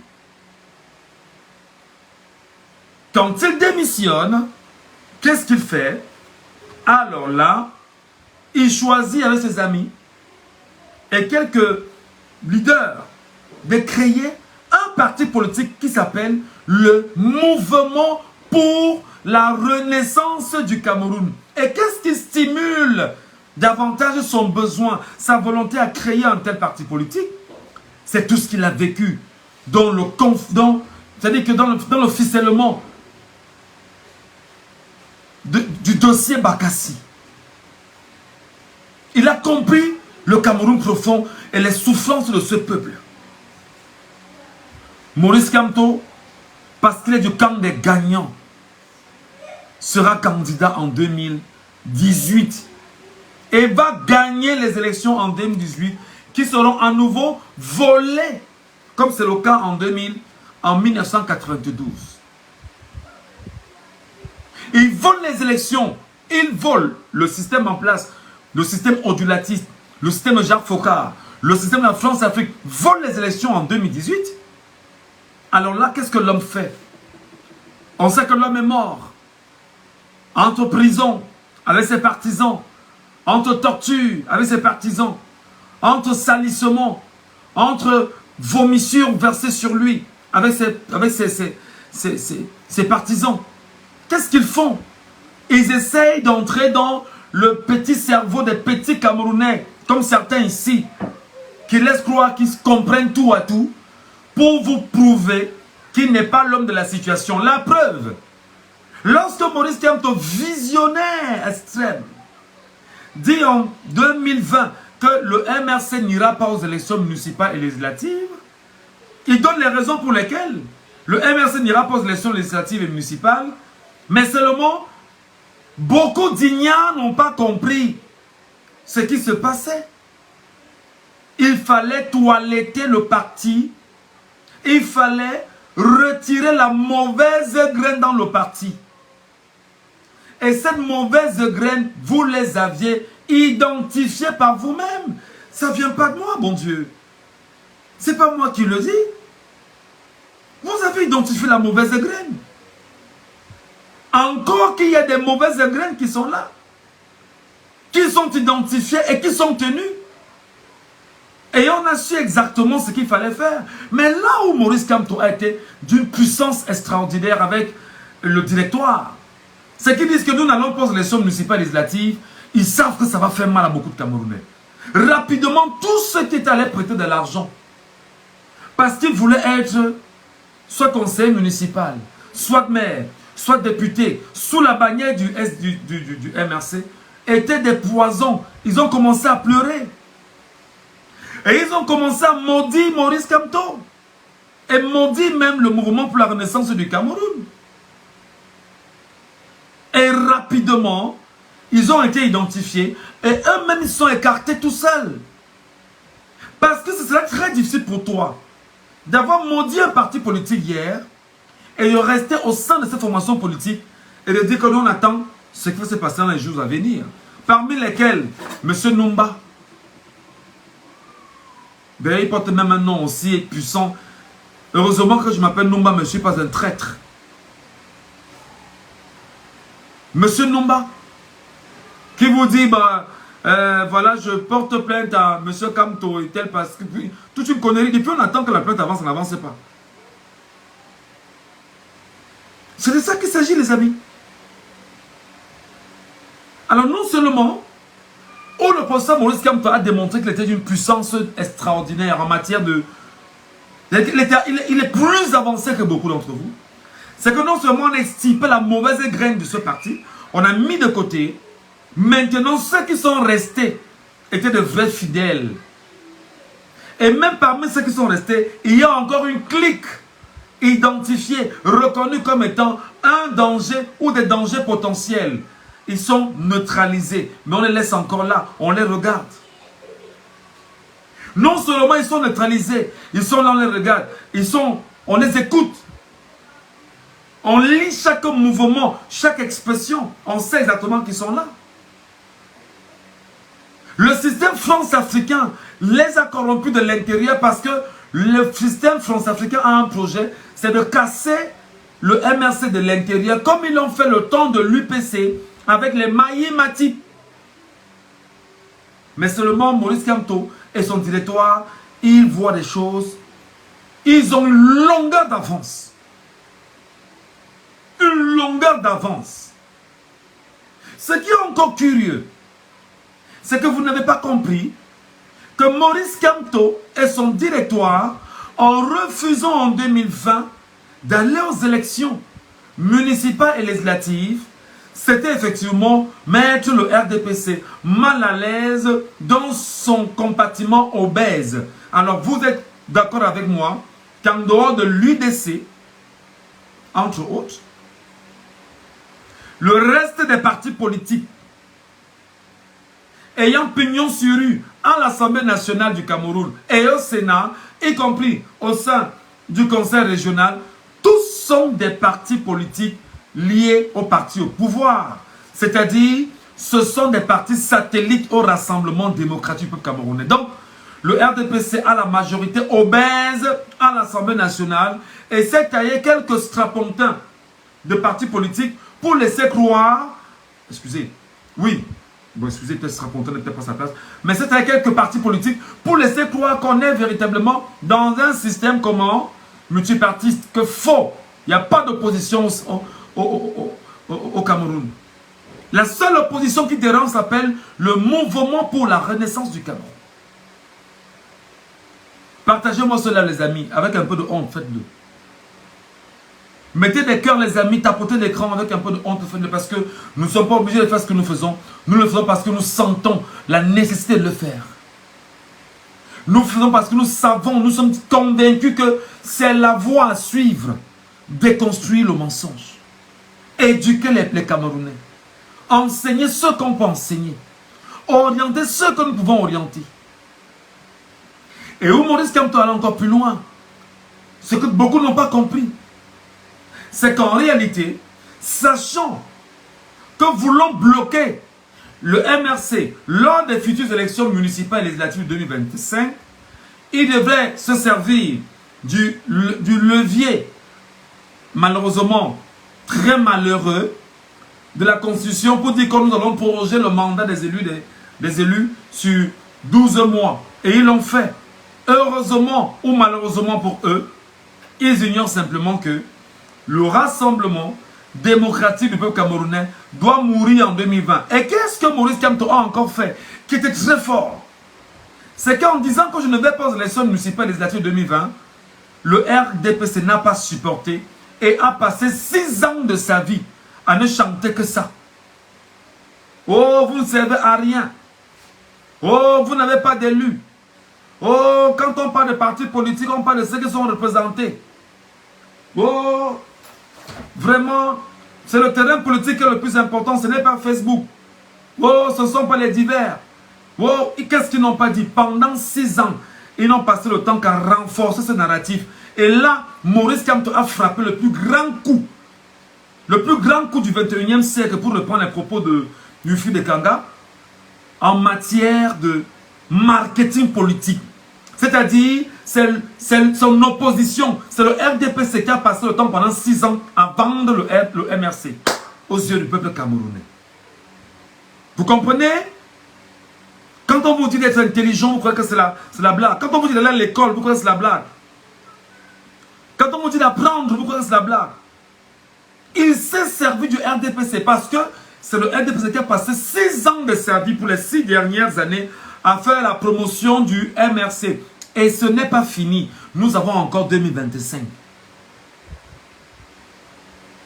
Quand il démissionne, qu'est-ce qu'il fait? Alors là, il choisit avec ses amis et quelques leaders de créer un parti politique qui s'appelle le Mouvement pour la Renaissance du Cameroun. Et qu'est-ce qui stimule davantage son besoin, sa volonté à créer un tel parti politique? C'est tout ce qu'il a vécu dans le c'est-à-dire que dans le ficellement du dossier Bakassi. Il a compris le Cameroun profond et les souffrances de ce peuple. Maurice Kamto, parce qu'il est du camp des gagnants, sera candidat en 2018 et va gagner les élections en 2018 qui seront à nouveau volées, comme c'est le cas en 1992. Ils volent les élections, ils volent le système en place, le système ondulatiste, le système de Jacques Foccart, le système de la France-Afrique, volent les élections en 2018. Alors là, qu'est-ce que l'homme fait? On sait que l'homme est mort. Entre prison, avec ses partisans, entre torture, avec ses partisans, entre salissement, entre vomissures versées sur lui, avec ses partisans. Qu'est-ce qu'ils font? Ils essayent d'entrer dans le petit cerveau des petits Camerounais, comme certains ici, qui laissent croire qu'ils comprennent tout à tout, pour vous prouver qu'il n'est pas l'homme de la situation. La preuve, lorsque Maurice Kamto, visionnaire extrême, dit en 2020 que le MRC n'ira pas aux élections municipales et législatives. Il donne les raisons pour lesquelles le MRC n'ira pas aux élections législatives et municipales, mais seulement beaucoup d'ignares n'ont pas compris ce qui se passait. Il fallait toiletter le parti, il fallait retirer la mauvaise graine dans le parti. Et cette mauvaise graine, vous les aviez identifiée par vous-même. Ça ne vient pas de moi, bon Dieu. Ce n'est pas moi qui le dis. Vous avez identifié la mauvaise graine. Encore qu'il y a des mauvaises graines qui sont là, qui sont identifiées et qui sont tenues. Et on a su exactement ce qu'il fallait faire. Mais là où Maurice Kamto a été d'une puissance extraordinaire avec le directoire, c'est qu'ils disent que nous n'allons pas aux élections municipales et législatives, ils savent que ça va faire mal à beaucoup de Camerounais. Rapidement, tous ceux qui étaient allés prêter de l'argent, parce qu'ils voulaient être soit conseiller municipal, soit maire, soit député, sous la bannière du MRC, étaient des poisons. Ils ont commencé à pleurer. Et ils ont commencé à maudire Maurice Kamto. Et maudire même le mouvement pour la renaissance du Cameroun. Et rapidement, ils ont été identifiés. Et eux-mêmes, ils sont écartés tout seuls. Parce que ce serait très difficile pour toi d'avoir maudit un parti politique hier et de rester au sein de cette formation politique et de dire que nous on attend ce qui va se passer dans les jours à venir. Parmi lesquels, M. Numba, ben, il porte même un nom aussi puissant. Heureusement que je m'appelle Numba, mais je ne suis pas un traître. M. Numba, qui vous dit, bah, voilà, je porte plainte à M. Kamto et tel, parce que toute une connerie. Depuis, on attend que la plainte avance, on n'avance pas. C'est de ça qu'il s'agit, les amis. Alors, non seulement, le professeur Maurice Kamto a démontré qu'il était d'une puissance extraordinaire en matière de... Il est plus avancé que beaucoup d'entre vous. C'est que non seulement on a extirpé la mauvaise graine de ce parti, on a mis de côté. Maintenant, ceux qui sont restés étaient de vrais fidèles. Et même parmi ceux qui sont restés, il y a encore une clique identifiée, reconnue comme étant un danger ou des dangers potentiels. Ils sont neutralisés, mais on les laisse encore là, on les regarde. Non seulement ils sont neutralisés, ils sont là, on les regarde, on les écoute. On lit chaque mouvement, chaque expression, on sait exactement qu'ils sont là. Le système France-africain les a corrompus de l'intérieur parce que le système France-africain a un projet, c'est de casser le MRC de l'intérieur, comme ils l'ont fait le temps de l'UPC avec les Maï Matip. Mais seulement Maurice Kamto et son directoire, ils voient des choses, ils ont une longueur d'avance. Une longueur d'avance. Ce qui est encore curieux, c'est que vous n'avez pas compris que Maurice Kamto et son directoire, en refusant en 2020 d'aller aux élections municipales et législatives, c'était effectivement mettre le RDPC mal à l'aise dans son compartiment obèse. Alors vous êtes d'accord avec moi qu'en dehors de l'UDC, entre autres, le reste des partis politiques ayant pignon sur rue à l'Assemblée nationale du Cameroun et au Sénat, y compris au sein du Conseil régional, tous sont des partis politiques liés au parti au pouvoir. C'est-à-dire, ce sont des partis satellites au Rassemblement démocratique du peuple camerounais. Donc, le RDPC a la majorité obèse à l'Assemblée nationale et s'est taillé quelques strapontins de partis politiques pour laisser croire, excusez, oui, bon, excusez, peut-être strapontin n'est peut-être pas sa place, mais c'est taillé quelques partis politiques pour laisser croire qu'on est véritablement dans un système comment multipartiste, que faux. Il n'y a pas d'opposition au Cameroun. La seule opposition qui dérange s'appelle le Mouvement pour la Renaissance du Cameroun. Partagez-moi cela, les amis, avec un peu de honte, faites-le. Mettez des cœurs, les amis, tapotez l'écran avec un peu de honte, faites-le, parce que nous ne sommes pas obligés de faire ce que nous faisons. Nous le faisons parce que nous sentons la nécessité de le faire. Nous faisons parce que nous savons, nous sommes convaincus que c'est la voie à suivre. Déconstruire le mensonge. Éduquer les Camerounais. Enseigner ce qu'on peut enseigner. Orienter ce que nous pouvons orienter. Et où Maurice Kamto allait encore plus loin. Ce que beaucoup n'ont pas compris. C'est qu'en réalité, sachant que voulons bloquer le MRC lors des futures élections municipales et législatives 2025, il devrait se servir du levier, malheureusement très malheureux, de la Constitution pour dire que nous allons proroger le mandat des élus sur 12 mois. Et ils l'ont fait. Heureusement ou malheureusement pour eux, ils ignorent simplement que le rassemblement démocratique du peuple camerounais doit mourir en 2020. Et qu'est-ce que Maurice Kamto a encore fait qui était très fort? C'est qu'en disant que je ne vais pas aux élections municipales et législatives 2020, le RDPC n'a pas supporté et a passé 6 ans de sa vie à ne chanter que ça. Oh, vous ne servez à rien. Oh, vous n'avez pas d'élus. Oh, quand on parle de partis politiques, on parle de ceux qui sont représentés. Oh, vraiment, c'est le terrain politique qui est le plus important, ce n'est pas Facebook. Oh, ce ne sont pas les divers. Oh, qu'est-ce qu'ils n'ont pas dit? Pendant 6 ans, ils n'ont passé le temps qu'à renforcer ce narratif. Et là, Maurice Kamto a frappé le plus grand coup. Le plus grand coup du 21e siècle, pour reprendre les propos de Yufi de Kanga, en matière de marketing politique. C'est-à-dire, c'est son opposition. C'est le RDPC qui a passé le temps pendant 6 ans à vendre le MRC aux yeux du peuple camerounais. Vous comprenez? Quand on vous dit d'être intelligent, vous croyez que c'est la blague. Quand on vous dit d'aller à l'école, vous croyez que c'est la blague. Quand on vous dit d'apprendre, vous croyez que c'est la blague. Il s'est servi du RDPC parce que c'est le RDPC qui a passé 6 ans de service pour les 6 dernières années à faire la promotion du MRC. Et ce n'est pas fini. Nous avons encore 2025.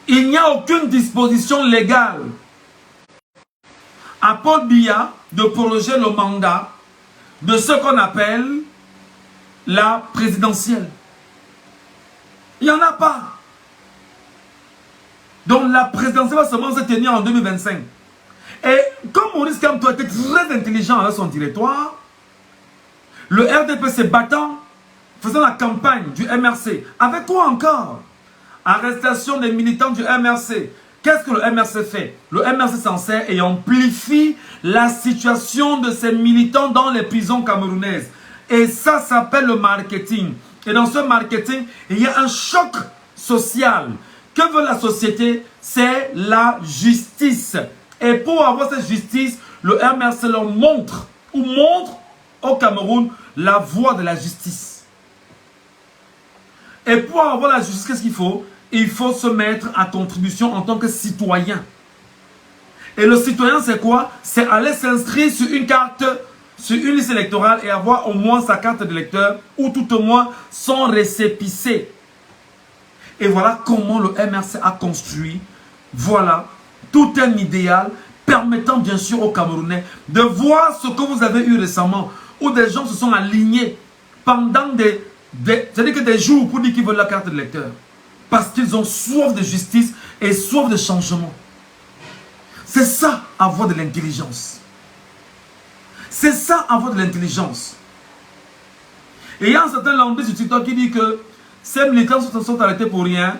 Il n'y a aucune disposition légale à Paul Biya de proroger le mandat de ce qu'on appelle la présidentielle. Il n'y en a pas. Donc la présidentielle va seulement se tenir en 2025. Et comme Maurice Kamto était très intelligent avec son directoire, le RDPC battant, faisant la campagne du MRC, avec quoi encore? Arrestation des militants du MRC. Qu'est-ce que le MRC fait? Le MRC s'en sert et amplifie la situation de ces militants dans les prisons camerounaises. Et ça s'appelle le marketing. Et dans ce marketing, il y a un choc social. Que veut la société? C'est la justice. Et pour avoir cette justice, le MRC leur montre au Cameroun la voie de la justice. Et pour avoir la justice, qu'est-ce qu'il faut? Il faut se mettre à contribution en tant que citoyen. Et le citoyen, c'est quoi? C'est aller s'inscrire sur une carte, sur une liste électorale et avoir au moins sa carte d'électeur ou tout au moins son récépissé. Et voilà comment le MRC a construit, voilà, tout un idéal permettant bien sûr aux Camerounais de voir ce que vous avez eu récemment, où des gens se sont alignés pendant c'est-à-dire que des jours pour dire qu'ils veulent la carte de lecteur. Parce qu'ils ont soif de justice et soif de changement. C'est ça, avoir de l'intelligence. C'est ça, avoir de l'intelligence. Et il y a un certain langage sur TikTok qui dit que ces militants sont arrêtés pour rien.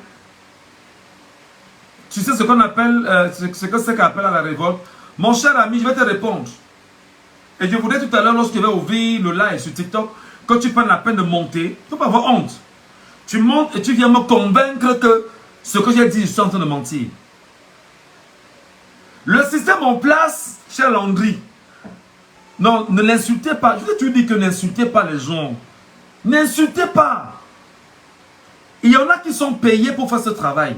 Tu sais ce qu'on appelle, ce que c'est qu'on appelle à la révolte. Mon cher ami, je vais te répondre. Et je voudrais tout à l'heure, lorsque je vais ouvrir le live sur TikTok, que tu prennes la peine de monter. Il ne faut pas avoir honte. Tu montes et tu viens me convaincre que ce que j'ai dit, je suis en train de mentir. Le système en place, cher Landry, non, ne l'insultez pas. Je vais te dire que n'insultez pas les gens. N'insultez pas. Il y en a qui sont payés pour faire ce travail.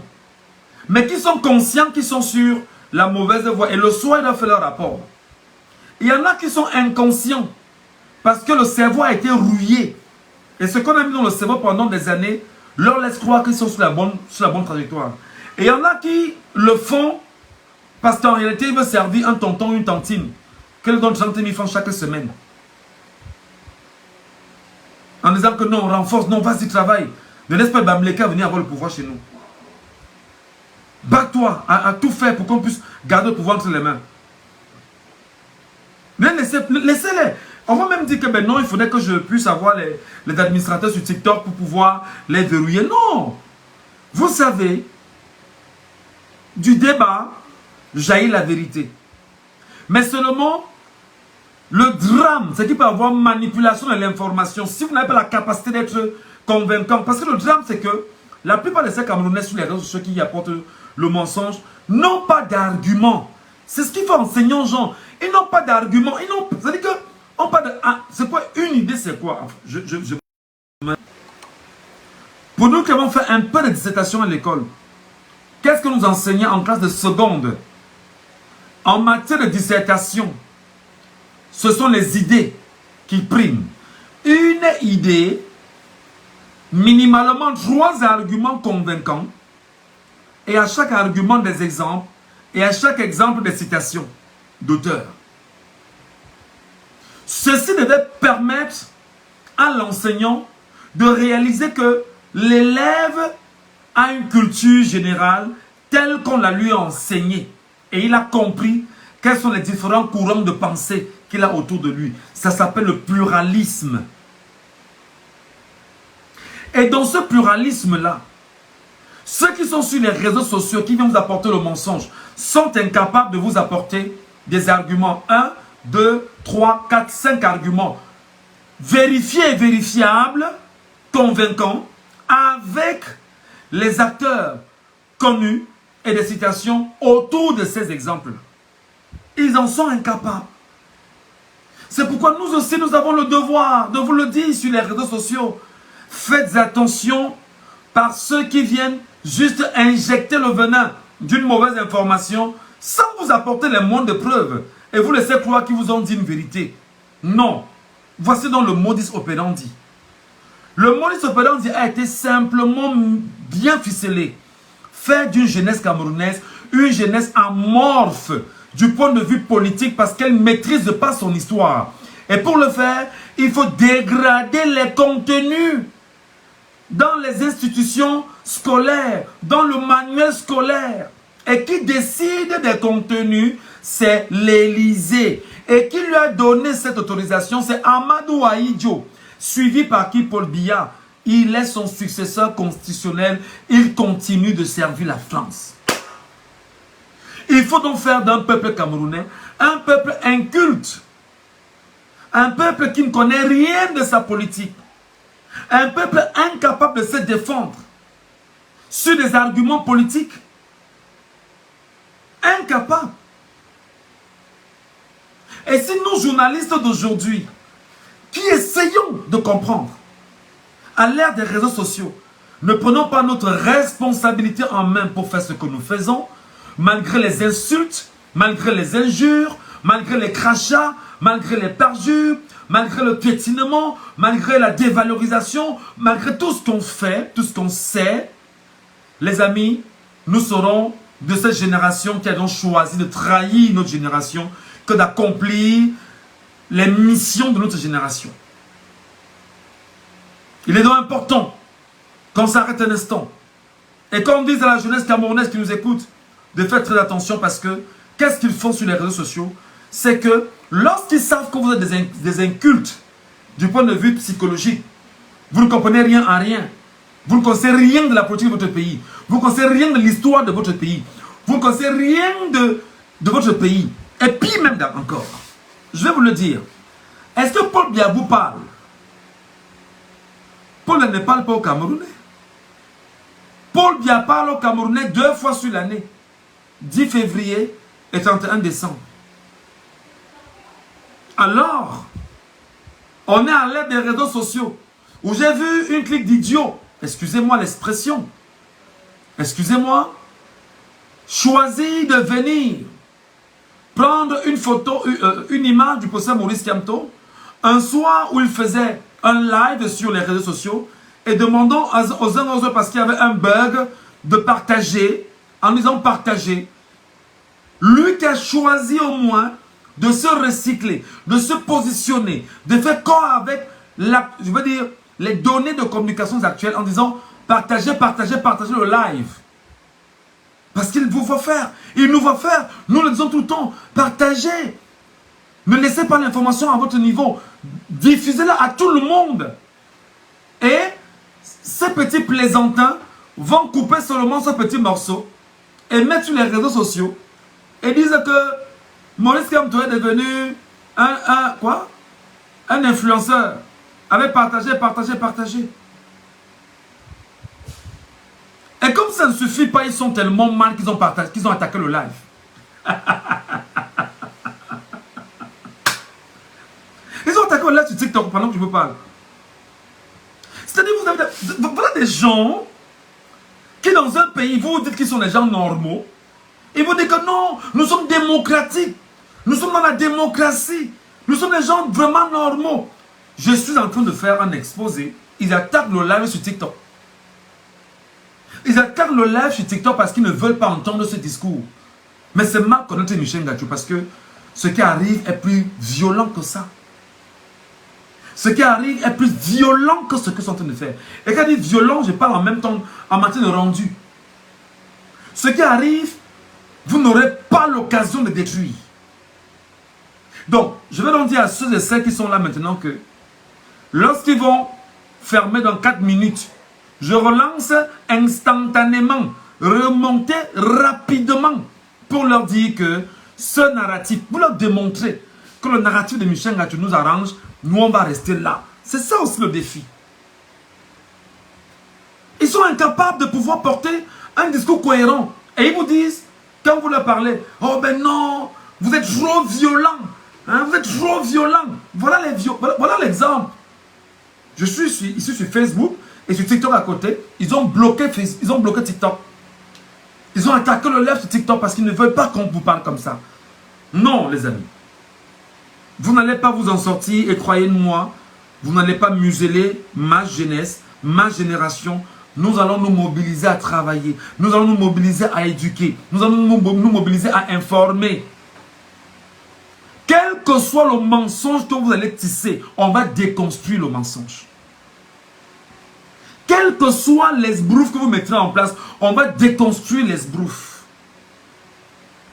Mais qui sont conscients qu'ils sont sur la mauvaise voie. Et le soir, ils doivent faire leur rapport. Il y en a qui sont inconscients. Parce que le cerveau a été rouillé. Et ce qu'on a mis dans le cerveau pendant des années, leur laisse croire qu'ils sont sur la bonne trajectoire. Et il y en a qui le font parce qu'en réalité, ils veulent servir un tonton ou une tantine. Qu'elle donne 30 000 francs chaque semaine. En disant que non, on renforce, non, vas-y, travaille. Ne laisse pas Bamileke venir avoir le pouvoir chez nous. Bats-toi à tout faire pour qu'on puisse garder le pouvoir entre les mains. Laissez-les. On va même dire que ben non, il faudrait que je puisse avoir les administrateurs sur TikTok pour pouvoir les verrouiller. Non. Vous savez, du débat jaillit la vérité. Mais seulement, le drame, c'est qu'il peut y avoir manipulation de l'information si vous n'avez pas la capacité d'être convaincant. Parce que le drame, c'est que la plupart de ces Camerounais sur les réseaux sociaux qui apportent le mensonge n'ont pas d'argument. C'est ce qu'il faut enseigner aux gens. Ils n'ont pas d'argument. C'est-à-dire que, c'est quoi une idée, c'est quoi? Pour nous qui avons fait un peu de dissertation à l'école, qu'est-ce que nous enseignons en classe de seconde? En matière de dissertation, ce sont les idées qui priment. Une idée, minimalement 3 arguments convaincants, et à chaque argument des exemples, et à chaque exemple des citations d'auteurs. Ceci devait permettre à l'enseignant de réaliser que l'élève a une culture générale telle qu'on la lui a enseignée. Et il a compris quels sont les différents courants de pensée qu'il a autour de lui. Ça s'appelle le pluralisme. Et dans ce pluralisme-là, ceux qui sont sur les réseaux sociaux, qui viennent vous apporter le mensonge, sont incapables de vous apporter des arguments. 1, 2, 3, 4, 5 arguments. Vérifiés et vérifiables, convaincants, avec les acteurs connus et des citations autour de ces exemples. Ils en sont incapables. C'est pourquoi nous aussi, nous avons le devoir de vous le dire sur les réseaux sociaux. Faites attention par ceux qui viennent juste injecter le venin d'une mauvaise information sans vous apporter les moindres de preuves et vous laissez croire qu'ils vous ont dit une vérité. Non. Voici donc le modus operandi. Le modus operandi a été simplement bien ficelé. Faire d'une jeunesse camerounaise une jeunesse amorphe du point de vue politique parce qu'elle ne maîtrise pas son histoire. Et pour le faire, il faut dégrader les contenus dans les institutions scolaires, dans le manuel scolaire. Et qui décide des contenus, c'est l'Élysée. Et qui lui a donné cette autorisation, c'est Amadou Ahidjo, suivi par qui? Paul Biya. Il est son successeur constitutionnel. Il continue de servir la France. Il faut donc faire d'un peuple camerounais un peuple inculte. Un peuple qui ne connaît rien de sa politique. Un peuple incapable de se défendre sur des arguments politiques. Incapable. Et si nous, journalistes d'aujourd'hui, qui essayons de comprendre, à l'ère des réseaux sociaux, ne prenons pas notre responsabilité en main pour faire ce que nous faisons, malgré les insultes, malgré les injures, malgré les crachats, malgré les parjures, malgré le piétinement, malgré la dévalorisation, malgré tout ce qu'on fait, tout ce qu'on sait, les amis, nous serons de cette génération qui a donc choisi de trahir notre génération que d'accomplir les missions de notre génération. Il est donc important qu'on s'arrête un instant et qu'on dise à la jeunesse camerounaise qui nous écoute de faire très attention parce que qu'est-ce qu'ils font sur les réseaux sociaux? C'est que lorsqu'ils savent que vous êtes des incultes du point de vue psychologique, vous ne comprenez rien à rien, vous ne connaissez rien de la politique de votre pays, vous ne connaissez rien de l'histoire de votre pays, vous ne connaissez rien de votre pays, et puis même encore, je vais vous le dire, est-ce que Paul Biya vous parle? Paul ne parle pas aux Camerounais. Paul Biya parle aux Camerounais 2 fois sur l'année, 10 février et 31 décembre. Alors, on est à l'ère des réseaux sociaux, où j'ai vu une clique d'idiots, excusez-moi l'expression, excusez-moi, choisir de venir prendre une photo, une image du professeur Maurice Kamto, un soir où il faisait un live sur les réseaux sociaux, et demandant aux uns aux autres, parce qu'il y avait un bug, de partager, en disant partager. Lui qui a choisi au moins de se recycler, de se positionner, de faire corps avec les données de communication actuelles en disant partagez, partagez, partagez le live. Parce qu'il vous faut faire. Il nous va faire. Nous le disons tout le temps. Partagez. Ne laissez pas l'information à votre niveau. Diffusez-la à tout le monde. Et ces petits plaisantins vont couper seulement ce petit morceau et mettre sur les réseaux sociaux et disent que Maurice Kamto est devenu un influenceur. Avait partagé, partagé, partagé. Et comme ça ne suffit pas, ils sont tellement mal qu'ils ont attaqué le live. Ils ont attaqué le live sur TikTok pendant que je vous parle. C'est-à-dire, voilà des gens qui dans un pays, vous dites qu'ils sont des gens normaux. Ils vous disent que non, nous sommes démocratiques. Nous sommes dans la démocratie. Nous sommes des gens vraiment normaux. Je suis en train de faire un exposé. Ils attaquent le live sur TikTok. Ils attaquent le live sur TikTok parce qu'ils ne veulent pas entendre ce discours. Mais c'est mal connaître Michel Ngatou parce que ce qui arrive est plus violent que ça. Ce qui arrive est plus violent que ce qu'ils sont en train de faire. Et quand je dis violent, je parle en même temps en matière de rendu. Ce qui arrive, vous n'aurez pas l'occasion de détruire. Donc, je vais donc dire à ceux et celles qui sont là maintenant que lorsqu'ils vont fermer dans 4 minutes, je relance instantanément, remonter rapidement pour leur dire que ce narratif, pour leur démontrer que le narratif de Michel Ngatou nous arrange, nous on va rester là. C'est ça aussi le défi. Ils sont incapables de pouvoir porter un discours cohérent. Et ils vous disent, quand vous leur parlez, oh ben non, vous êtes trop violent. Hein, vous êtes trop violent. Voilà l'exemple. Je suis ici sur Facebook et sur TikTok à côté. Ils ont bloqué TikTok. Ils ont attaqué le live sur TikTok parce qu'ils ne veulent pas qu'on vous parle comme ça. Non, les amis. Vous n'allez pas vous en sortir et croyez-moi, vous n'allez pas museler ma jeunesse, ma génération. Nous allons nous mobiliser à travailler. Nous allons nous mobiliser à éduquer. Nous allons nous mobiliser à informer. Quel que soit le mensonge que vous allez tisser, on va déconstruire le mensonge. Quels que soient les esbroufs que vous mettrez en place, on va déconstruire les esbroufs.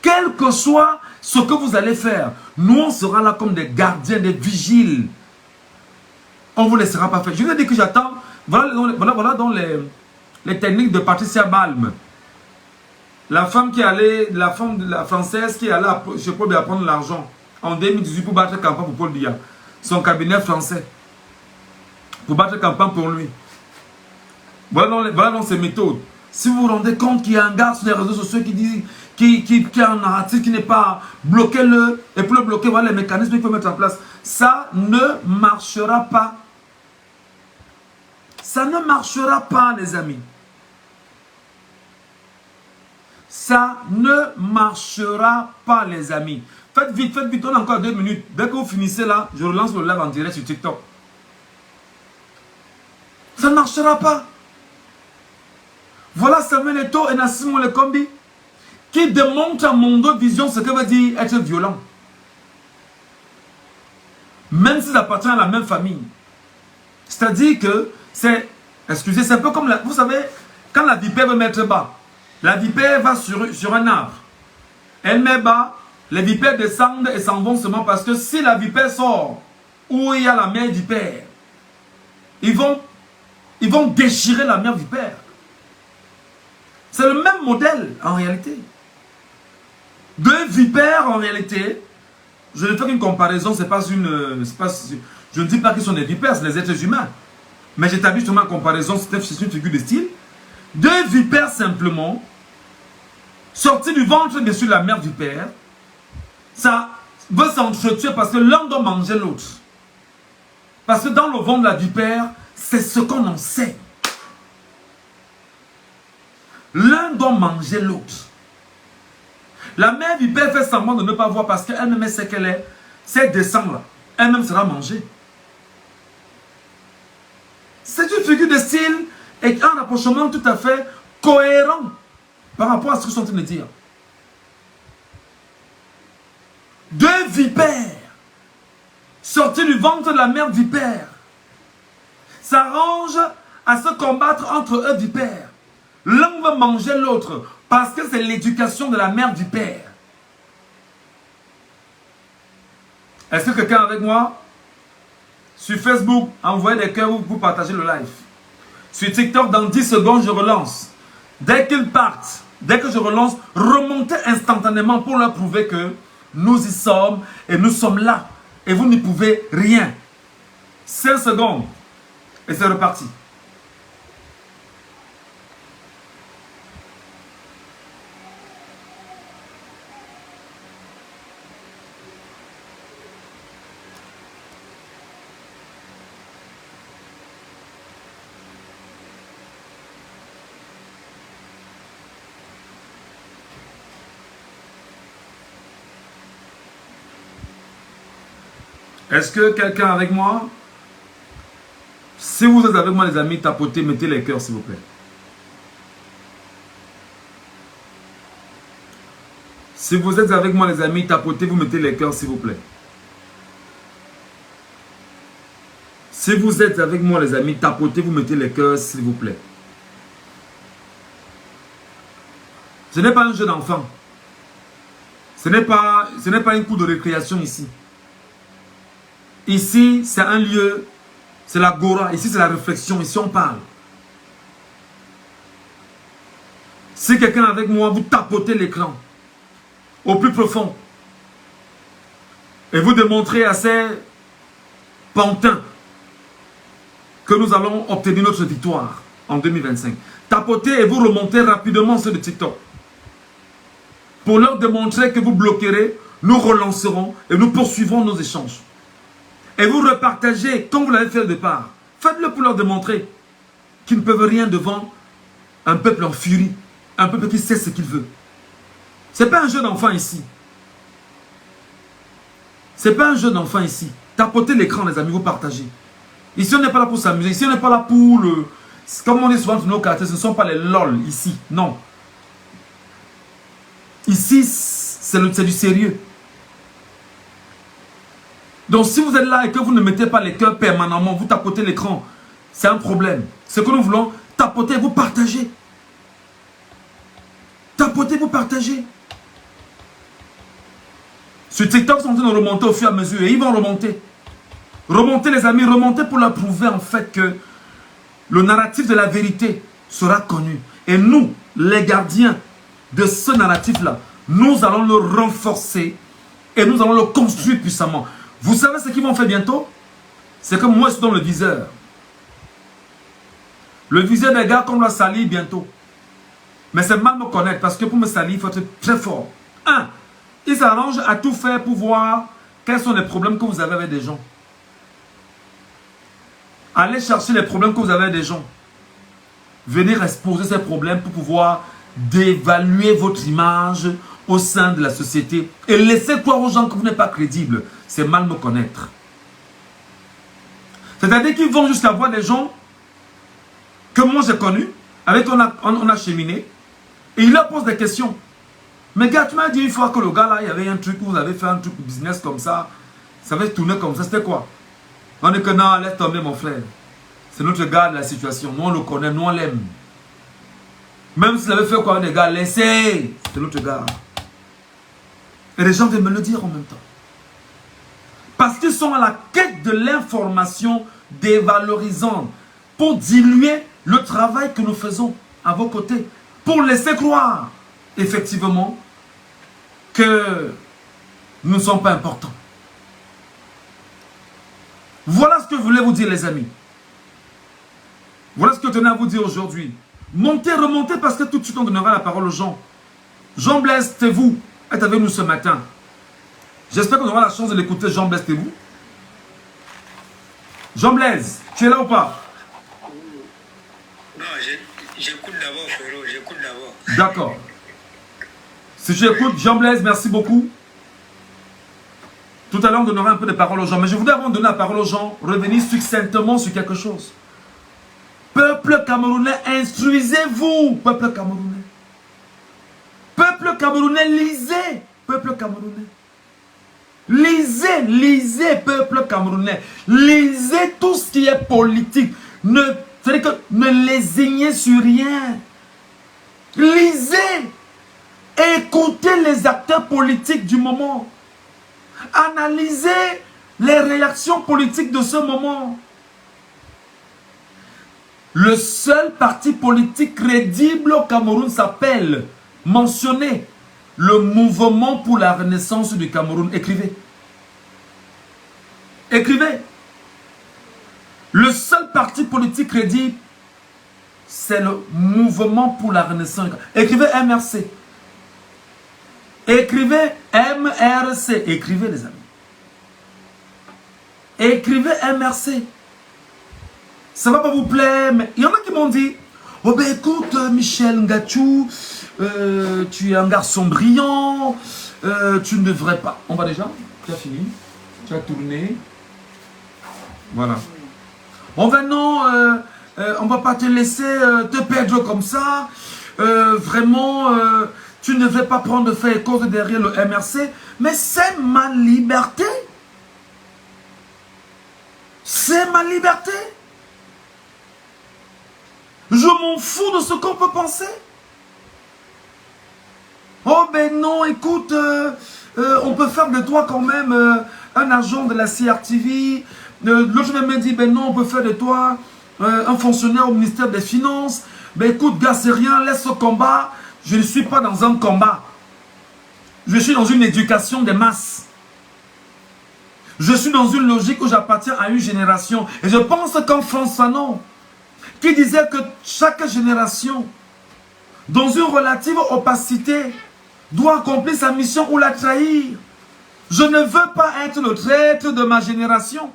Quel que soit ce que vous allez faire, nous on sera là comme des gardiens, des vigiles. On ne vous laissera pas faire. Je vous ai dit que j'attends. Voilà dans les techniques de Patricia Balm. La femme la française qui est allée chez Paul Biya prendre l'argent en 2018 pour battre campagne pour Paul Biya. Son cabinet français. Pour battre campagne pour lui. Voilà dans ces méthodes. Si vous vous rendez compte qu'il y a un gars sur les réseaux sociaux qui dit qui a un narratif qui n'est pas, bloquez-le. Et pour le bloquer, voilà les mécanismes qu'il faut mettre en place. Ça ne marchera pas. Ça ne marchera pas, les amis. Ça ne marchera pas, les amis. Faites vite, on a encore 2 minutes. Dès que vous finissez là, je relance le live en direct sur TikTok. Ça ne marchera pas. Voilà Samuel Eto'o et Nassim Lekombi qui démontrent à Mondo Vision ce que veut dire être violent. Même s'ils appartiennent à la même famille. C'est-à-dire que c'est, excusez, c'est un peu comme, vous savez, quand la vipère veut mettre bas, la vipère va sur un arbre. Elle met bas, les vipères descendent et s'en vont seulement parce que si la vipère sort, où il y a la mère vipère, ils vont déchirer la mère vipère. C'est le même modèle en réalité. 2 vipères en réalité, je ne fais qu'une comparaison, je ne dis pas qu'ils sont des vipères, c'est des êtres humains. Mais j'établis justement une comparaison, c'est une figure de style. 2 vipères simplement, sorties du ventre bien sûr de la mère vipère, ça veut s'entretuer parce que l'un doit manger l'autre. Parce que dans le ventre de la vipère, c'est ce qu'on en sait. L'un doit manger l'autre. La mère vipère fait semblant de ne pas voir parce qu'elle-même sait qu'elle est. Si elle descend là, elle-même sera mangée. C'est une figure de style et un rapprochement tout à fait cohérent par rapport à ce que je suis en train de dire. 2 vipères sorties du ventre de la mère vipère. s'arrangent à se combattre entre eux du père. L'un va manger l'autre parce que c'est l'éducation de la mère du père. Est-ce que quelqu'un est avec moi? Sur Facebook, envoyez des cœurs ou vous partagez le live. Sur TikTok, dans 10 secondes, je relance. Dès qu'ils partent, dès que je relance, remontez instantanément pour leur prouver que nous y sommes et nous sommes là. Et vous n'y pouvez rien. 5 secondes. Et c'est reparti. Est-ce que quelqu'un est avec moi? Si vous êtes avec moi, les amis, tapotez, mettez les cœurs, s'il vous plaît. Si vous êtes avec moi, les amis, tapotez, vous mettez les cœurs, s'il vous plaît. Si vous êtes avec moi, les amis, tapotez, vous mettez les cœurs, s'il vous plaît. Ce n'est pas un jeu d'enfant. Ce n'est pas une cour de récréation ici. Ici, c'est un lieu, c'est l'agora. Ici, c'est la réflexion. Ici, on parle. Si quelqu'un est avec moi, vous tapotez l'écran au plus profond. Et vous démontrez à ces pantins que nous allons obtenir notre victoire en 2025. Tapotez et vous remontez rapidement sur le TikTok. Pour leur démontrer que vous bloquerez, nous relancerons et nous poursuivrons nos échanges. Et vous repartagez comme vous l'avez fait au départ. Faites-le pour leur démontrer qu'ils ne peuvent rien devant un peuple en furie. Un peuple qui sait ce qu'il veut. Ce n'est pas un jeu d'enfant ici. Ce n'est pas un jeu d'enfant ici. Tapotez l'écran, les amis, vous partagez. Ici, on n'est pas là pour s'amuser. Ici, on n'est pas là pour le... Comme on dit souvent dans nos quartiers, ce ne sont pas les lol ici. Non. Ici, c'est du sérieux. Donc, si vous êtes là et que vous ne mettez pas les cœurs permanemment, vous tapotez l'écran, c'est un problème. Ce que nous voulons, tapoter, vous partagez. Tapotez, vous partagez. Sur TikTok, ils sont en train de remonter au fur et à mesure. Et ils vont remonter. Remontez, les amis, remontez pour leur prouver en fait que le narratif de la vérité sera connu. Et nous, les gardiens de ce narratif-là, nous allons le renforcer et nous allons le construire puissamment. Vous savez ce qu'ils vont faire bientôt? C'est que moi, je suis dans le viseur. Le viseur des gars qu'on doit salir bientôt. Mais c'est mal me connaître parce que pour me salir, il faut être très fort. Un, ils s'arrangent à tout faire pour voir quels sont les problèmes que vous avez avec des gens. Allez chercher les problèmes que vous avez avec des gens. Venez exposer ces problèmes pour pouvoir dévaluer votre image au sein de la société et laisser croire aux gens que vous n'êtes pas crédible. C'est mal me connaître. C'est-à-dire qu'ils vont jusqu'à voir des gens que moi j'ai connus, avec qui on a cheminé, et ils leur posent des questions. Mais gars, tu m'as dit une fois que le gars là, il y avait un truc, vous avez fait un truc business comme ça avait tourné comme ça, c'était quoi? On dit que non, laisse tomber mon frère. C'est notre gars de la situation, nous on le connaît, nous on l'aime. Même s'il avait fait quoi des gars, laissez, c'est notre gars. Et les gens viennent me le dire en même temps. Parce qu'ils sont à la quête de l'information dévalorisante pour diluer le travail que nous faisons à vos côtés. Pour laisser croire, effectivement, que nous ne sommes pas importants. Voilà ce que je voulais vous dire, les amis. Voilà ce que je tenais à vous dire aujourd'hui. Montez, remontez, parce que tout de suite on donnera la parole aux gens. Jean Blaise, c'est vous, êtes avec nous ce matin. J'espère qu'on aura la chance de l'écouter, Jean Blaise, c'est vous. Jean Blaise, tu es là ou pas? Non, j'écoute d'abord, frérot, j'écoute d'abord. D'accord. Si tu écoutes, Jean Blaise, merci beaucoup. Tout à l'heure, on donnera un peu de parole aux gens. Mais je voudrais, avant de donner la parole aux gens, revenir succinctement sur quelque chose. Peuple camerounais, instruisez-vous, peuple camerounais. Peuple camerounais, lisez, peuple camerounais. Lisez, lisez, peuple camerounais. Lisez tout ce qui est politique. C'est-à-dire que ne lésignez sur rien. Lisez. Écoutez les acteurs politiques du moment. Analysez les réactions politiques de ce moment. Le seul parti politique crédible au Cameroun s'appelle, mentionnez, le Mouvement pour la Renaissance du Cameroun. Écrivez. Écrivez. Le seul parti politique crédible, c'est le Mouvement pour la Renaissance. Écrivez MRC. Écrivez MRC. Écrivez, les amis. Écrivez MRC. Ça va pas vous plaire, mais il y en a qui m'ont dit, oh ben écoute, Michel Ngachou, tu es un garçon brillant, tu ne devrais pas. On va déjà, tu as fini, tu as tourné. Voilà. Bon ben non, on va pas te laisser te perdre comme ça. Vraiment, tu ne devrais pas prendre de faire cause derrière le MRC, mais c'est ma liberté. C'est ma liberté. Je m'en fous de ce qu'on peut penser. Oh ben non, écoute, on peut faire de toi quand même un agent de la CRTV. L'autre me dit, ben non, on peut faire de toi un fonctionnaire au ministère des Finances. Ben écoute, gars, c'est rien, laisse ce combat. Je ne suis pas dans un combat. Je suis dans une éducation des masses. Je suis dans une logique où j'appartiens à une génération. Et je pense qu'en France, Fanon, qui disait que chaque génération, dans une relative opacité, doit accomplir sa mission ou la trahir. Je ne veux pas être le traître de ma génération.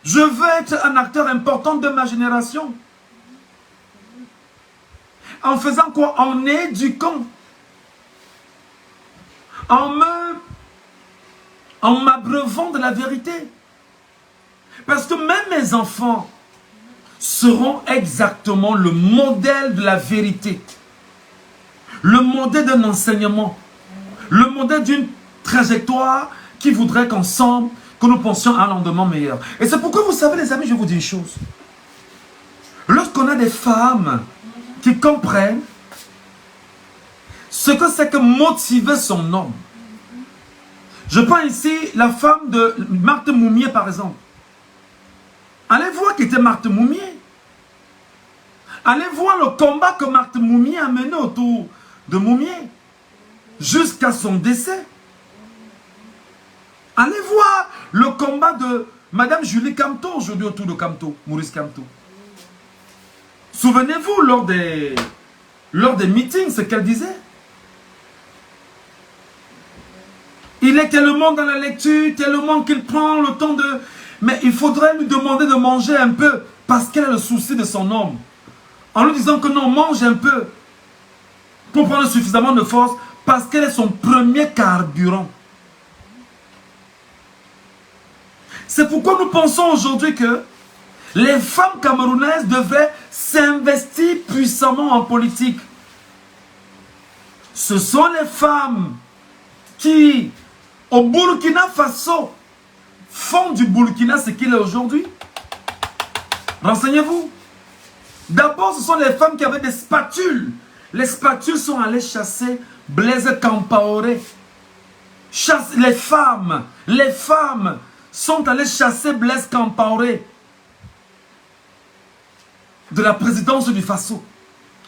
Je veux être un acteur important de ma génération. En faisant quoi? En éduquant. En m'abreuvant de la vérité. Parce que même mes enfants seront exactement le modèle de la vérité. Le modèle d'un enseignement. Le modèle d'une trajectoire qui voudrait qu'ensemble, que nous pensions à un lendemain meilleur. Et c'est pourquoi, vous savez les amis, je vous dis une chose. Lorsqu'on a des femmes qui comprennent ce que c'est que motiver son homme. Je prends ici la femme de Marthe Moumier par exemple. Allez voir qui était Marthe Moumier. Allez voir le combat que Marthe Moumier a mené autour de Moumier jusqu'à son décès. Allez voir le combat de Madame Julie Camteau aujourd'hui autour de Camteau, Maurice Camteau. Souvenez-vous lors des meetings ce qu'elle disait. Il est tellement dans la lecture, tellement qu'il prend le temps de... Mais il faudrait lui demander de manger un peu parce qu'elle a le souci de son homme. En lui disant que non, mange un peu pour prendre suffisamment de force parce qu'elle est son premier carburant. C'est pourquoi nous pensons aujourd'hui que les femmes camerounaises devraient s'investir puissamment en politique. Ce sont les femmes qui, au Burkina Faso, font du Burkina ce qu'il est aujourd'hui. Renseignez-vous. D'abord, ce sont les femmes qui avaient des spatules. Les spatules sont allées chasser Blaise Compaoré. Les femmes sont allées chasser Blaise Compaoré de la présidence du Faso.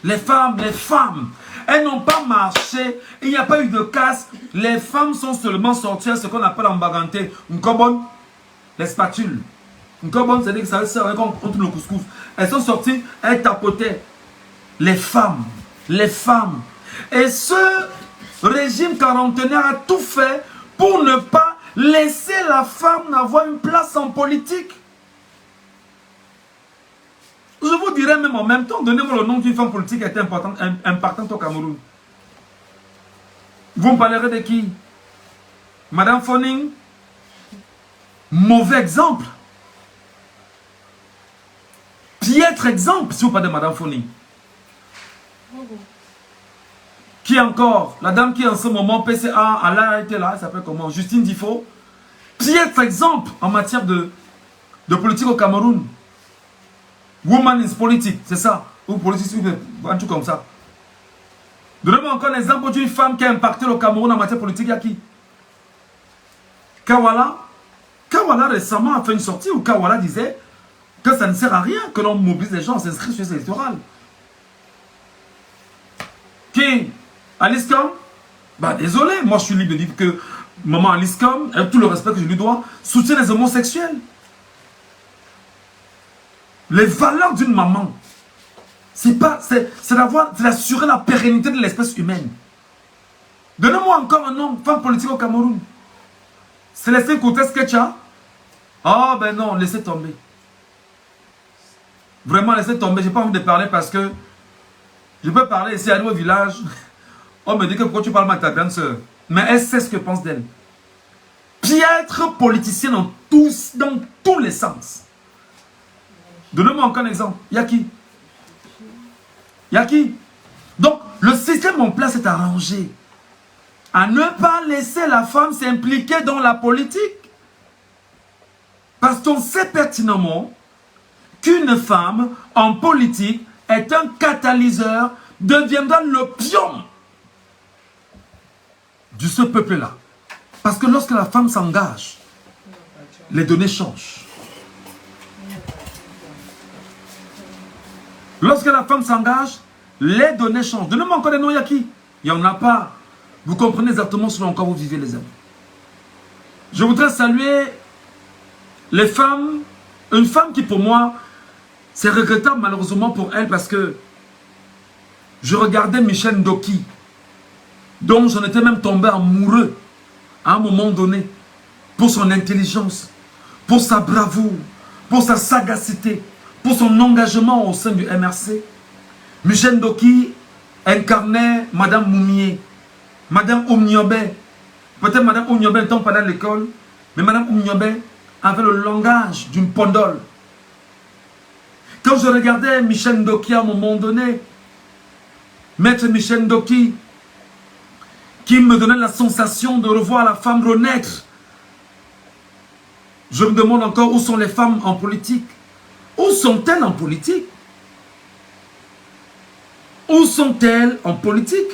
Les femmes, elles n'ont pas marché, il n'y a pas eu de casse. Les femmes sont seulement sorties à ce qu'on appelle en baganté, une cobonne, les spatules. Une cobonne, c'est-à-dire que ça sert contre le couscous. Elles sont sorties, elles tapotaient. Les femmes. Et ce régime quarantenaire a tout fait pour ne pas laisser la femme avoir une place en politique. Je vous dirais même en même temps, donnez-moi le nom d'une femme politique qui était impactante au Cameroun. Vous me parlerez de qui? Madame Fonning? Mauvais exemple. Piètre exemple, si vous parlez de Madame Fonning. Qui encore? La dame qui en ce moment, PCA, elle a été là, elle s'appelle comment? Justine Difo. Piètre exemple en matière de politique au Cameroun. Woman is politique, c'est ça. Ou politique, ou un truc comme ça. Donnez-moi encore l'exemple d'une femme qui a impacté le Cameroun en matière politique. Il y a qui? Kawala. Kawala récemment a fait une sortie où Kawala disait que ça ne sert à rien que l'on mobilise les gens à s'inscrire sur les électorales. Qui? Alice Com? Bah désolé, moi je suis libre de dire que maman Alice Com, avec tout le respect que je lui dois, soutient les homosexuels. Les valeurs d'une maman, c'est d'assurer la pérennité de l'espèce humaine. Donnez-moi encore un nom, femme politique au Cameroun. Célestin Cortez Ketcha? Oh ben non, laissez tomber. Vraiment, laissez tomber. J'ai pas envie de parler parce que je peux parler ici à nous au village. On me dit que pourquoi tu parles mal à ta grande soeur. Mais elle sait ce que pense d'elle. Piètre politicienne dans tous les sens. Donnez-moi encore un exemple. Il y a qui? Il y a qui? Donc, le système en place est arrangé à ne pas laisser la femme s'impliquer dans la politique. Parce qu'on sait pertinemment qu'une femme en politique est un catalyseur, deviendra l'opium de ce peuple-là. Parce que lorsque la femme s'engage, les données changent. Lorsque la femme s'engage, les données changent. Donnez-moi encore des noms, il y a qui? Il n'y en a pas. Vous comprenez exactement selon quoi vous vivez, les amis. Je voudrais saluer les femmes. Une femme qui, pour moi, c'est regrettable malheureusement pour elle parce que je regardais Michel Ndoki, dont j'en étais même tombé amoureux à un moment donné, pour son intelligence, pour sa bravoure, pour sa sagacité, pour son engagement au sein du MRC. Michel Ndoki incarnait Madame Moumié, Madame Oumniobé. Peut-être Madame Oumniobé n'étant pas dans l'école, mais Madame Oumniobé avait le langage d'une pondole. Quand je regardais Michel Ndoki à un moment donné, Maître Michel Ndoki, qui me donnait la sensation de revoir la femme renaître. Je me demande encore où sont les femmes en politique. Où sont-elles en politique? Où sont-elles en politique?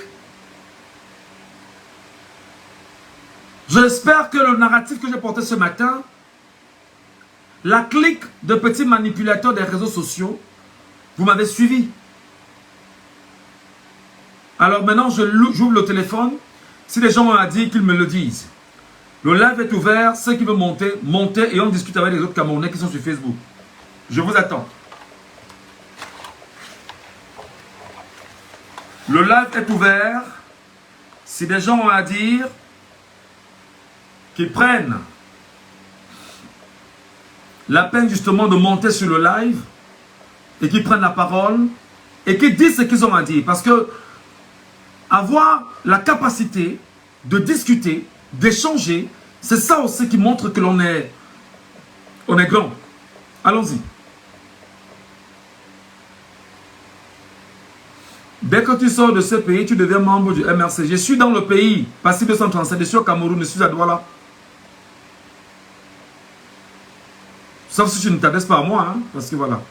J'espère que le narratif que j'ai porté ce matin, la clique de petits manipulateurs des réseaux sociaux, vous m'avez suivi. Alors maintenant, j'ouvre le téléphone. Si les gens m'ont dit qu'ils me le disent. Le live est ouvert. Ceux qui veulent monter, montez et on discute avec les autres Camerounais qui sont sur Facebook. Je vous attends. Le live est ouvert. Si des gens ont à dire, qu'ils prennent la peine justement de monter sur le live et qui prennent la parole et qui disent ce qu'ils ont à dire. Parce que avoir la capacité de discuter, d'échanger, c'est ça aussi qui montre que l'on est grand. Allons-y. Dès que tu sors de ce pays, tu deviens membre du MRC. Je suis dans le pays, passé 237, je suis au Cameroun, je suis à Douala. Sauf si tu ne t'adresses pas à moi, hein, parce que voilà.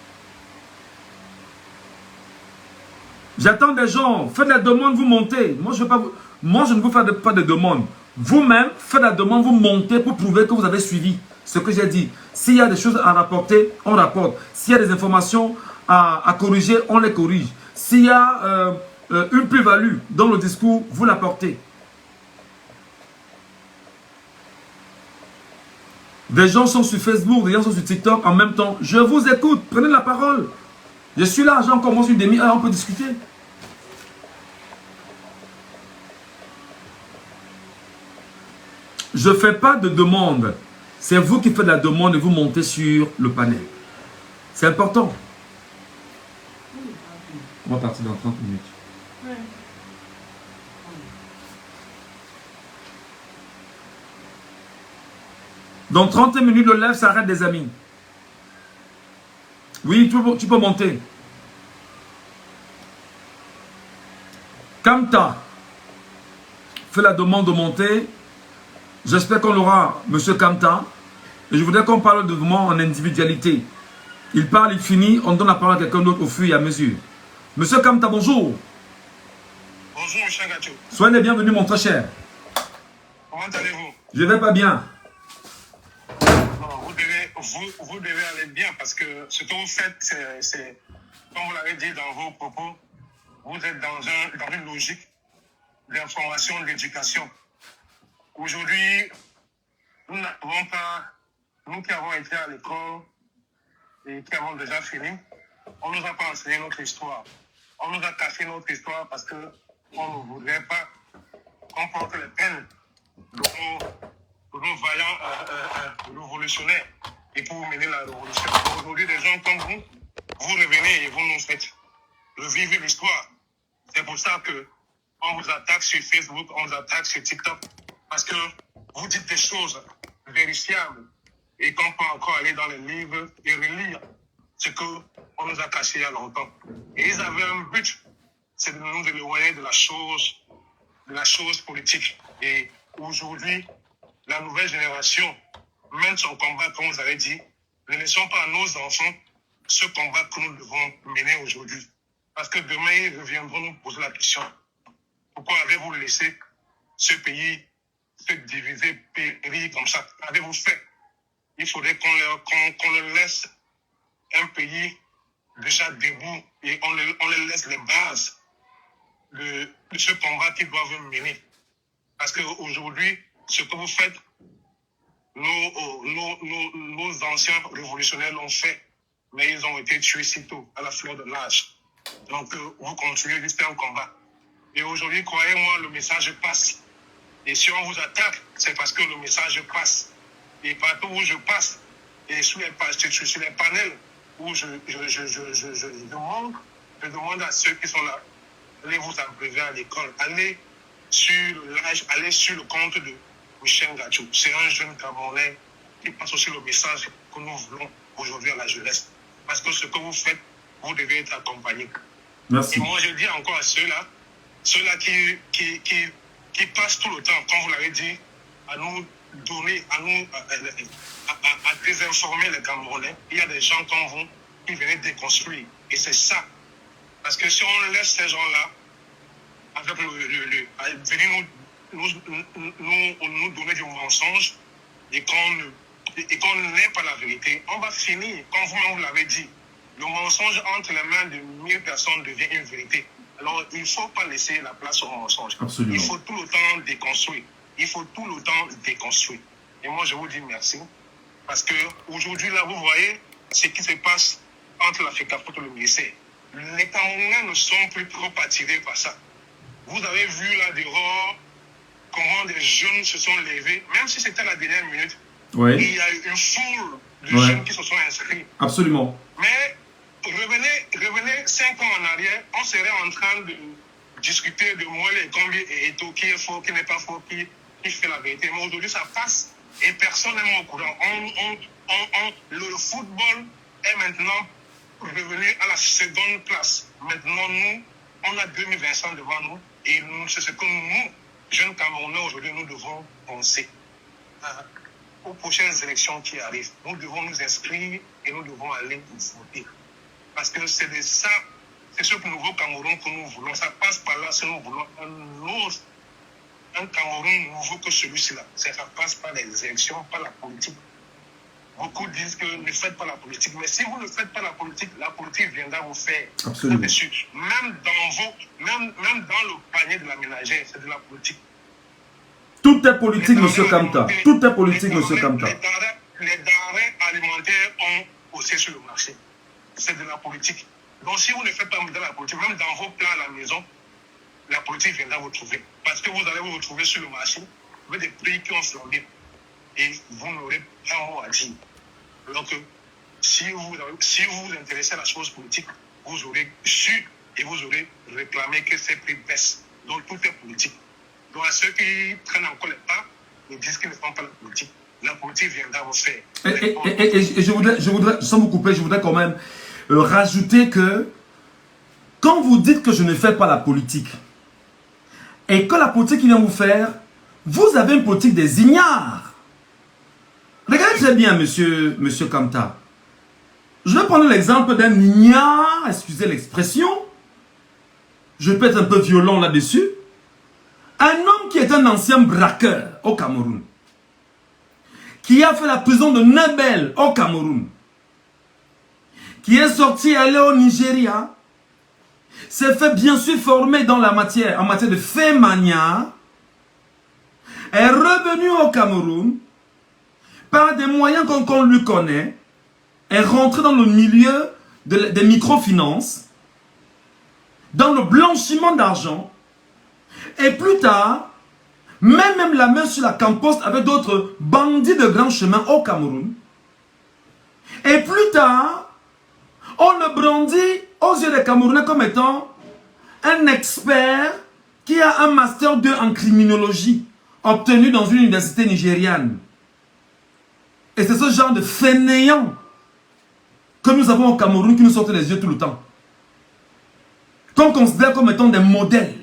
J'attends des gens, faites la demande, vous montez. Moi, je ne vous fais pas de demande. Vous-même, faites la demande, vous montez pour prouver que vous avez suivi ce que j'ai dit. S'il y a des choses à rapporter, on rapporte. S'il y a des informations à corriger, on les corrige. S'il y a une plus-value dans le discours, vous l'apportez. Des gens sont sur Facebook, des gens sont sur TikTok en même temps. Je vous écoute, prenez la parole. Je suis là, j'ai encore une demi-heure, on peut discuter. Je ne fais pas de demande. C'est vous qui faites la demande et vous montez sur le panel. C'est important. On va partir dans 30 minutes. Dans 30 minutes, le live s'arrête, des amis. Oui, tu peux monter. Kamta fait la demande de monter. J'espère qu'on aura M. Kamta. Et je voudrais qu'on parle de moi en individualité. Il parle, il finit, on donne la parole à quelqu'un d'autre au fur et à mesure. Monsieur Kamta, bonjour. Bonjour, monsieur Gacho. Soyez les bienvenus, mon très cher. Comment allez-vous? Je vais pas bien. Vous devez aller bien parce que ce que vous faites, c'est comme vous l'avez dit dans vos propos, vous êtes dans une logique d'information, d'éducation. Aujourd'hui, nous n'avons pas, nous qui avons été à l'école et qui avons déjà fini, on ne nous a pas enseigné notre histoire. On nous a caché notre histoire parce qu'on ne voudrait pas qu'on porte les peines de nos vaillants révolutionnaires et pour mener la révolution. Aujourd'hui, des gens comme vous revenez et vous nous faites revivre l'histoire. C'est pour ça qu'on vous attaque sur Facebook, on vous attaque sur TikTok, parce que vous dites des choses vérifiables et qu'on peut encore aller dans les livres et relire ce qu'on nous a caché il y a longtemps. Et ils avaient un but, c'est de nous éloigner de la chose politique. Et aujourd'hui, la nouvelle génération mène son combat, comme vous avez dit. Ne laissons pas à nos enfants ce combat que nous devons mener aujourd'hui. Parce que demain, ils reviendront nous poser la question. Pourquoi avez-vous laissé ce pays se diviser, périr comme ça? Qu'avez-vous fait? Il faudrait qu'on leur laisse un pays déjà debout et on leur laisse les bases de ce combat qu'ils doivent mener. Parce qu'aujourd'hui, ce que vous faites, nos anciens révolutionnaires l'ont fait, mais ils ont été tués si tôt, à la fleur de l'âge. Donc, vous continuez juste un combat. Et aujourd'hui, croyez-moi, le message passe. Et si on vous attaque, c'est parce que le message passe. Et partout où je passe, et sur les panels où je demande à ceux qui sont là, allez vous abreuver à l'école, allez sur le live, allez sur le compte de Michel Gacho. C'est un jeune Camerounais qui passe aussi le message que nous voulons aujourd'hui à la jeunesse. Parce que ce que vous faites, vous devez être accompagné. Merci. Et moi, je dis encore à ceux-là qui passent tout le temps, comme vous l'avez dit, à nous donner, à désinformer les Camerounais. Il y a des gens comme vous qui viennent déconstruire. Et c'est ça. Parce que si on laisse ces gens-là, avec venir nous donner du mensonge et qu'on n'ait pas la vérité, on va finir, comme vous-même vous l'avez dit, le mensonge entre les mains de 1000 personnes devient une vérité. Alors, il ne faut pas laisser la place au mensonge. Absolument. Il faut tout le temps déconstruire. Il faut tout le temps déconstruire. Et moi, je vous dis merci. Parce qu'aujourd'hui, là, vous voyez ce qui se passe entre la FECAFOOT et le ministère. Les Camerounais ne sont plus trop attirés par ça. Vous avez vu là dehors comment des jeunes se sont levés, même si c'était la dernière minute. Oui. Il y a eu une foule de jeunes qui se sont inscrits. Absolument. Mais revenez 5 ans en arrière, on serait en train de discuter de moi les combien et tout, qui est faux, qui n'est pas faux, qui fait la vérité. Mais aujourd'hui, ça passe et personne n'est au courant. Le football est maintenant revenu à la seconde place. Maintenant, nous, on a 2025 devant nous et c'est ce que nous, jeunes Camerounais, aujourd'hui, nous devons penser aux prochaines élections qui arrivent. Nous devons nous inscrire et nous devons aller voter. Parce que c'est de ça, c'est ce nouveau Cameroun que nous voulons. Ça passe par là si nous voulons un Cameroun nouveau que celui-ci-là. Ça passe par les élections, par la politique. Beaucoup disent que ne faites pas la politique. Mais si vous ne faites pas la politique viendra vous faire. Absolument. Même dans le panier de la ménagère, c'est de la politique. Tout est politique, monsieur Kamta. Tout est politique, monsieur Kamta. Les denrées alimentaires ont aussi sur le marché. C'est de la politique. Donc si vous ne faites pas de la politique, même dans vos plats à la maison, la politique viendra vous trouver. Parce que vous allez vous retrouver sur le marché avec des prix qui ont flambé. Et vous n'aurez pas un mot à dire. Donc, si vous vous intéressez à la chose politique, vous aurez su et vous aurez réclamé que ces prix baissent. Donc, tout est politique. Donc, à ceux qui prennent encore les pas, ils disent qu'ils ne font pas la politique viendra vous faire. Et je voudrais, sans vous couper, je voudrais quand même rajouter que quand vous dites que je ne fais pas la politique et que la politique vient vous faire, vous avez une politique des ignares. Regardez très bien, monsieur Kamta. Je vais prendre l'exemple d'un ignare, excusez l'expression. Je peux être un peu violent là-dessus. Un homme qui est un ancien braqueur au Cameroun, qui a fait la prison de Nebel au Cameroun, qui est sorti aller au Nigeria, s'est fait bien sûr former dans la matière, en matière de fait mania, est revenu au Cameroun par des moyens qu'on lui connaît, est rentré dans le milieu des microfinances, dans le blanchiment d'argent, et plus tard, même la main sur la camposte avec d'autres bandits de grand chemin au Cameroun. Et plus tard, on le brandit aux yeux des Camerounais comme étant un expert qui a un master 2 en criminologie obtenu dans une université nigériane. Et c'est ce genre de fainéants que nous avons au Cameroun qui nous sortent les yeux tout le temps. Qu'on considère comme étant des modèles.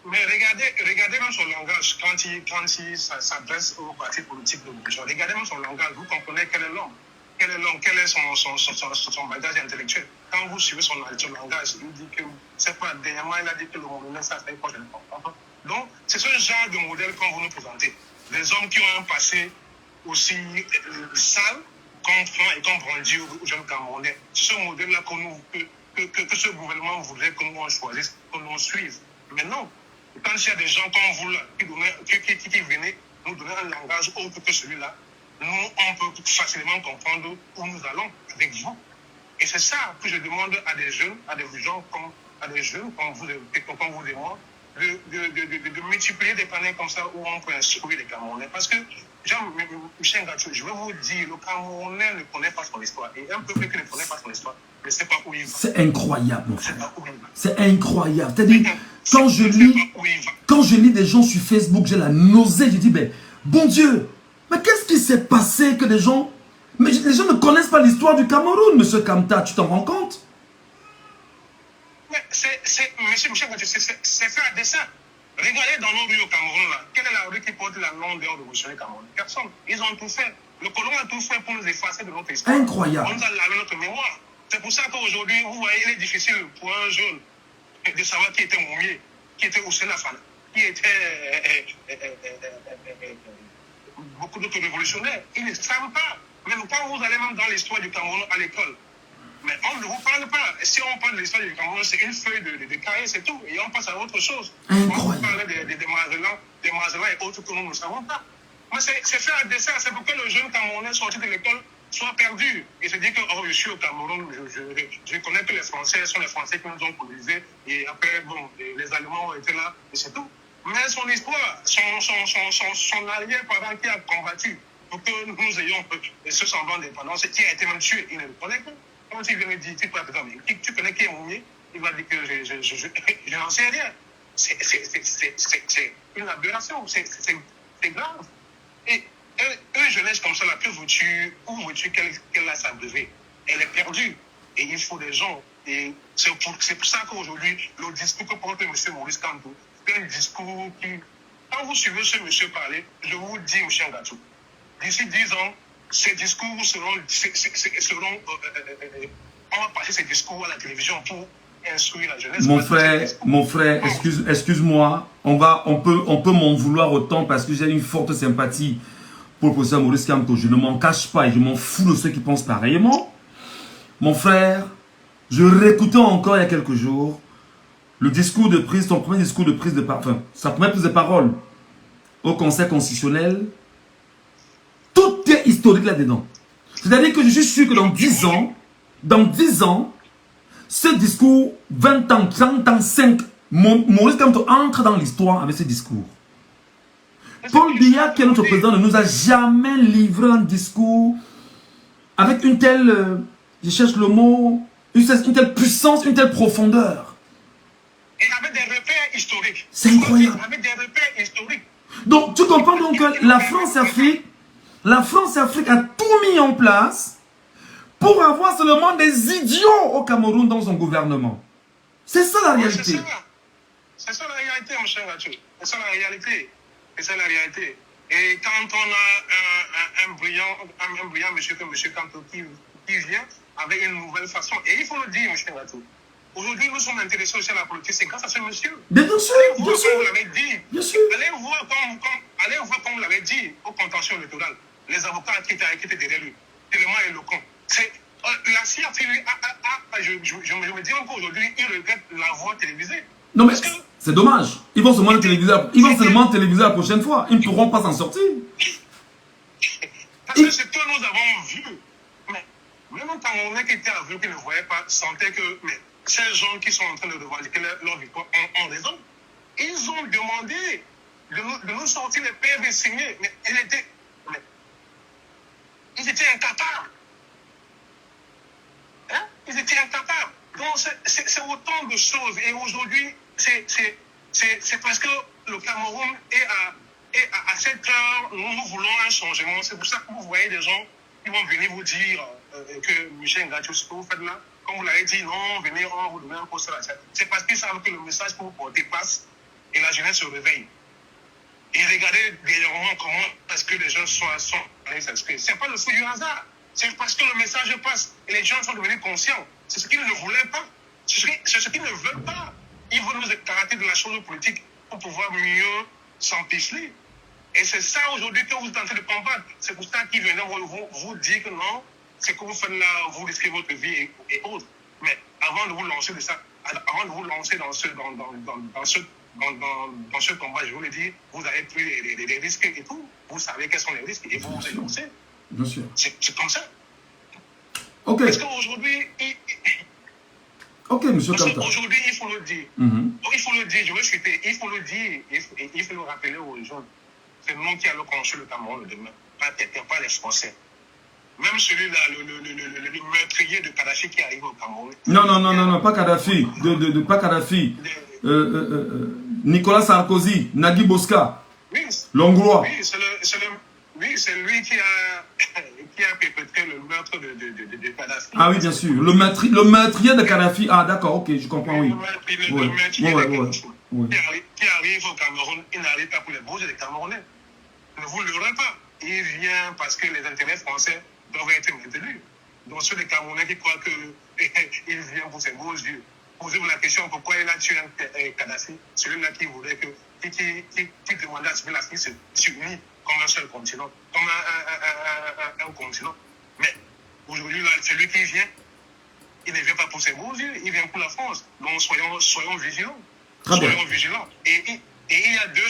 Mais regardez même son langage quand il s'adresse aux partis politiques de l'opposition. Regardez même son langage, vous comprenez quel est l'homme. Quel est son bagage intellectuel. Quand vous suivez son langage, il dit que, c'est pas dernièrement, il a dit que le monument, ça fait prochaine fois. Donc, c'est ce genre de modèle qu'on vous nous présentez. Des hommes qui ont un passé aussi sale qu'on brandit aux jeunes Camerounais. C'est ce modèle-là que ce gouvernement voudrait que nous choisisse, que nous suive. Mais non, quand il y a des gens comme vous là, qui venaient nous donner un langage autre que celui-là, nous, on peut facilement comprendre où nous allons avec vous. Et c'est ça que je demande à des jeunes, à des gens comme vous et moi, de multiplier des panels comme ça où on peut instruire les Camerounais. Parce que, Michel Gatou, je vais vous dire, le Camerounais ne connaît pas son histoire. Et un peuple qui ne connaît pas son histoire ne sait pas où il va. C'est incroyable, mon frère. C'est incroyable. C'est-à-dire, quand je lis des gens sur Facebook, j'ai la nausée, je dis, ben, bon Dieu, mais qu'est-ce qui s'est passé que les gens... Mais les gens ne connaissent pas l'histoire du Cameroun, monsieur Kamta, tu t'en rends compte? Mais monsieur Gatou, c'est fait à dessein. Regardez dans nos rues au Cameroun, là. Quelle est la rue qui porte la nom des révolutionnaires camerounais? Personne. Ils ont tout fait. Le colon a tout fait pour nous effacer de notre histoire. Incroyable. On nous a lavé notre mémoire. C'est pour ça qu'aujourd'hui, vous voyez, il est difficile pour un jeune de savoir qui était Moumié, qui était Hussein Affan, qui était beaucoup d'autres révolutionnaires. Ils ne savent pas. Même quand vous allez même dans l'histoire du Cameroun à l'école, mais on ne vous parle pas. Si on parle de l'histoire du Cameroun, c'est une feuille de cahier, c'est tout. Et on passe à autre chose. Incroyable. On vous parle des Mazellans et autres que nous ne savons pas. Mais c'est fait à dessein. C'est pour que le jeune Camerounais sorti de l'école soit perdu. Et se dit que, oh, je suis au Cameroun, je connais que les Français sont les Français qui nous ont colonisés. Et après, bon, les Allemands ont été là, et c'est tout. Mais son histoire, son arrière-parent qui a combattu pour que nous ayons ce semblant d'indépendance, qui a été même tué, il ne le connaît pas. Quand il vient me dire, tu connais qui est Moumié, il va dire que je n'en sais rien. C'est une aberration, c'est grave. Et une jeunesse comme ça, que veux-tu, où veux-tu qu'elle a s'abreuver? Elle est perdue. Et il faut des gens. Et c'est pour ça qu'aujourd'hui, le discours que porte M. Maurice Kamto, c'est un discours qui, quand vous suivez ce monsieur parler, je vous dis, M. Ngatou, d'ici 10 ans, ces discours seront on va passer ces discours à la télévision pour instruire la jeunesse. Mon frère, excuse-moi, on peut m'en vouloir autant parce que j'ai une forte sympathie pour le professeur Maurice Kamto. Je ne m'en cache pas et je m'en fous de ceux qui pensent pareillement. Mon frère, je réécoutais encore il y a quelques jours le discours de prise, son premier discours de prise de parole, enfin, sa première prise de parole au Conseil constitutionnel. Tout est historique là-dedans. C'est-à-dire que je suis sûr que dans 10 ans, ce discours, 20 ans, 30 ans, 5, Maurice Kamto entre dans l'histoire avec ce discours. Paul Biya, qui est notre président, ne nous a jamais livré un discours avec une telle, je cherche le mot, une telle puissance, une telle profondeur. Et avec des repères historiques. C'est incroyable. Avec des repères historiques. Donc, tu comprends donc que la France-Afrique a tout mis en place pour avoir seulement des idiots au Cameroun dans son gouvernement. C'est ça la réalité. C'est ça la réalité, mon cher Mathieu. C'est ça la réalité. C'est ça la réalité. Et quand on a un brillant monsieur comme M. Kanto qui vient avec une nouvelle façon, et il faut le dire, M. Ngatou, aujourd'hui nous sommes intéressés aussi à la politique, c'est grâce à ce monsieur. Bien sûr, bien sûr. Comme vous l'avez dit, bien sûr. Allez voir comme vous l'avez dit au contentieux électoral, les avocats qui étaient derrière lui, tellement éloquents. La CIA, je me dis encore aujourd'hui, il regrette la voix télévisée. Non mais c'est dommage. Ils vont seulement téléviser la prochaine fois. Ils ne pourront pas s'en sortir. Parce que ce que nous avons vu, mais même quand on était à vue, qui ne voyaient pas, sentaient que ces gens qui sont en train de revendiquer leur victoire ont raison. Ils ont demandé de nous sortir les PV signés, mais ils étaient incapables. Hein? Ils étaient incapables. Donc c'est autant de choses. Et aujourd'hui, c'est parce que le Cameroun est à cette heure, nous voulons un changement. C'est pour ça que vous voyez des gens qui vont venir vous dire que Michel Ngatou, ce que vous faites là, comme vous l'avez dit, non, venez, on vous donne un poste là. C'est parce qu'ils savent que le message que vous portez passe et la jeunesse se réveille. Et regardez dernièrement comment est-ce que les gens sont allés s'inscrire. C'est pas le fruit du hasard. C'est parce que le message passe et les gens sont devenus conscients. C'est ce qu'ils ne voulaient pas. C'est ce qu'ils ne veulent pas. Ils veulent nous écarter de la chose politique pour pouvoir mieux s'empêcher. Et c'est ça aujourd'hui que vous êtes en train de combattre. C'est pour ça qu'ils viennent vous dire que non, c'est que vous faites là, vous risquez votre vie et autres. Mais avant de vous lancer dans ce combat, je vous le dis, vous avez pris les risques et tout. Vous savez quels sont les risques et vous vous êtes lancé. Bien sûr. C'est comme ça. Ok. Parce qu'aujourd'hui, ok, monsieur Kamta. Aujourd'hui, il faut le dire. Il faut le dire, je veux chuter. Il faut le dire. Il faut le rappeler aux gens. C'est nous qui allons construire le Cameroun demain. Pas les Français. Même celui-là, le meurtrier de Kadhafi qui arrive au Cameroun. Non, pas Kadhafi. Pas Kadhafi. Nicolas Sarkozy, Nagui Bosca. Oui, l'Hongrois. Oui, c'est lui qui a perpétré le meurtre de Kadhafi. Ah oui, bien sûr. Le meurtrier de Kadhafi. Ah d'accord, ok, je comprends, oui. Le meurtrier de Kadhafi. Qui arrive au Cameroun, il n'arrive pas pour les Belges et les Camerounais. Ne vous leurrez pas. Il vient parce que les intérêts français doivent être maintenus. Donc ceux des Camerounais qui croient qu'il vient pour ses beaux yeux. Posez-vous la question pourquoi il a tué Kadhafi, celui-là qui voulait qui demandait à ce que l'Afrique s'unisse comme un seul continent, comme un continent. Mais aujourd'hui, c'est lui qui vient. Il ne vient pas pour ses beaux yeux, il vient pour la France. Donc soyons vigilants. Soyons vigilants. Et il y a deux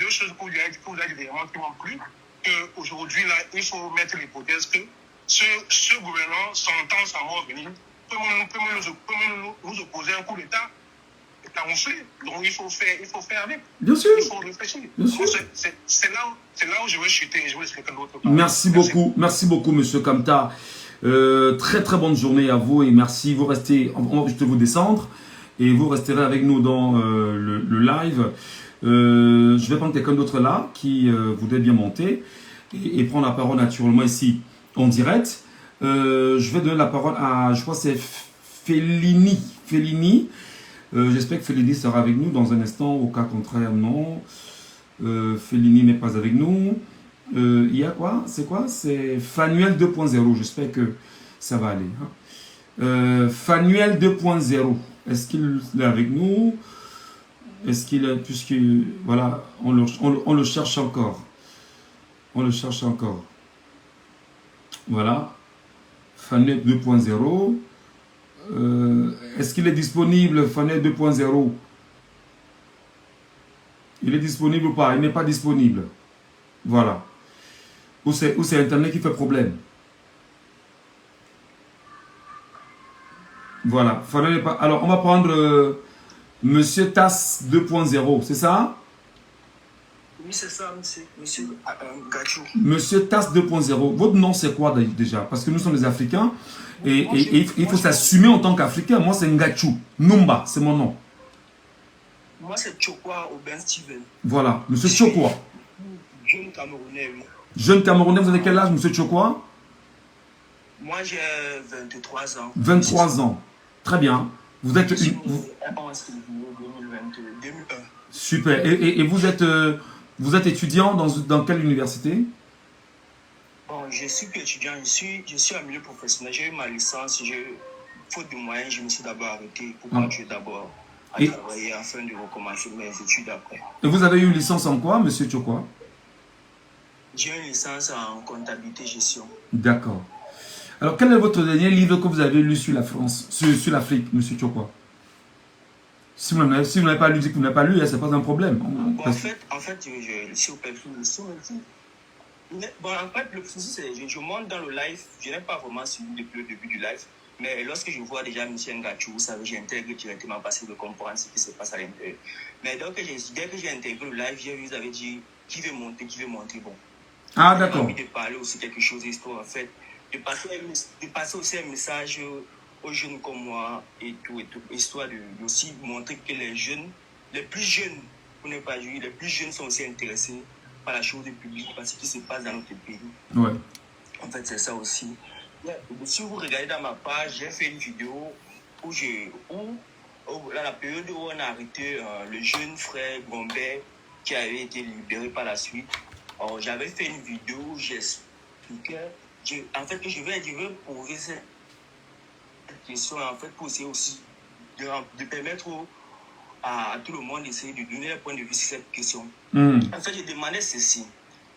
choses que vous avez dit qui m'ont plu. Qu'aujourd'hui, là, il faut mettre l'hypothèse que ce gouvernement, sentant sa mort venir, peut nous opposer un coup d'État camouflé. Donc il faut faire avec. Bien sûr. Il faut réfléchir. Bien sûr. C'est là où je veux chuter. Je veux expliquer l'autre part. Merci beaucoup, monsieur Kamta. Très très bonne journée à vous et merci. Vous restez, on va juste vous descendre et vous resterez avec nous dans le live. Je vais prendre quelqu'un d'autre là qui voudrait bien monter et prendre la parole naturellement ici en direct. Je vais donner la parole à, je crois que c'est Fellini. J'espère que Fellini sera avec nous dans un instant. Au cas contraire, non. Fellini n'est pas avec nous. Il y a quoi? C'est quoi? C'est Fanuel 2.0. J'espère que ça va aller. Hein. Fanuel 2.0. Est-ce qu'il est avec nous? Est-ce qu'il est... Puisque... Voilà, on le cherche encore. On le cherche encore. Voilà. Fanuel 2.0. Est-ce qu'il est disponible, Fanuel 2.0? Il est disponible ou pas? Il n'est pas disponible. Voilà. Ou c'est Internet qui fait problème. Voilà. Fanuel n'est pas... Alors, on va prendre Monsieur Tass 2.0. C'est ça? Oui, c'est ça, monsieur Gachou. Monsieur Tass 2.0. Votre nom, c'est quoi déjà? Parce que nous sommes des Africains. Et il faut s'assumer en tant qu'Africain. Moi, c'est Ngachou. Numba, c'est mon nom. Moi, c'est Chokwa Oben Steven. Voilà, monsieur Chokwa. Jeune Camerounais, oui. Jeune Camerounais, vous avez quel âge, monsieur Chokwa? Moi, j'ai 23 ans. 23 ans. Très bien. Vous êtes... 2001. Super. Et vous êtes Vous êtes étudiant dans quelle université? Bon, je suis plus étudiant, je suis en milieu professionnel. J'ai eu ma licence, faute de moyens, je me suis d'abord arrêté pour continuer d'abord à travailler afin de recommencer mes études après. Et vous avez eu une licence en quoi, monsieur Tchokwa? J'ai une licence en comptabilité gestion. D'accord. Alors, quel est votre dernier livre que vous avez lu sur la France, sur l'Afrique, monsieur Tchokwa? Si vous n'avez pas lu, que vous n'avez pas lu, ce n'est pas un problème. Bon, en fait, je suis au perfil de son. Bon, en fait, le souci, c'est que je monte dans le live, je n'ai pas vraiment suivi depuis le début du live, mais lorsque je vois déjà M. Ngachou, vous savez, j'intègre directement parce que je comprends ce qui se passe à l'intérieur. Mais donc, dès que j'ai intégré le live, vous avez dit qui veut monter, bon. Ah, d'accord. J'ai envie de parler aussi quelque chose, histoire, en fait, de passer aussi un message aux jeunes comme moi et tout, histoire de aussi montrer que les jeunes, les plus jeunes, pour ne pas dire, les plus jeunes sont aussi intéressés par la chose publique, par ce qui se passe dans notre pays. Ouais. En fait, c'est ça aussi. Si vous regardez dans ma page, j'ai fait une vidéo où la période où on a arrêté le jeune frère Gombert qui avait été libéré par la suite. Alors, j'avais fait une vidéo où j'expliquais, en fait, que je vais poser cette question, en fait, pour essayer aussi de permettre à tout le monde d'essayer de donner un point de vue sur cette question. En fait, je demandais ceci.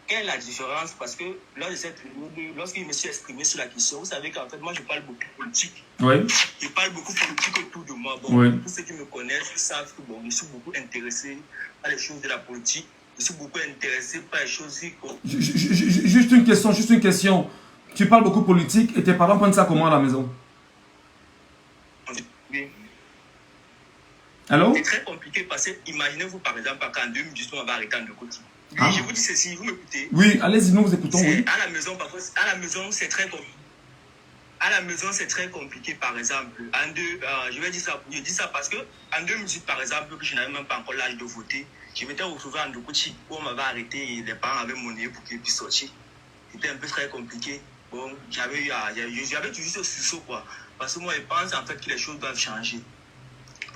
Quelle est la différence? Parce que lors de cette vidéo, lorsque je me suis exprimé sur la question, vous savez qu'en fait, moi, je parle beaucoup politique. Oui. Je parle beaucoup politique autour de moi. Bon, oui. Tous ceux qui me connaissent savent que bon, je suis beaucoup intéressé par les choses de la politique. Je suis beaucoup intéressé par les choses... Juste une question. Tu parles beaucoup politique et tes parents prennent ça comment à la maison? Oui. Allô? C'est très compliqué parce que, imaginez-vous par exemple, qu'en 2018, on va arrêter en deux côtés. Ah. Je vous dis ceci, vous m'écoutez? Oui, allez-y, nous vous écoutons. Oui. À la maison, parfois, à la maison, c'est très compliqué. À la maison, c'est très compliqué, par exemple. Je dis ça parce que en 2018, par exemple, que je n'avais même pas encore l'âge de voter, je m'étais retrouvé en Dokouchi où on m'avait arrêté et les parents avaient monnaie pour qu'ils puissent sortir. C'était un peu très compliqué. Bon, j'avais toujours ce sursaut, quoi. Parce que moi, je pense en fait que les choses doivent changer.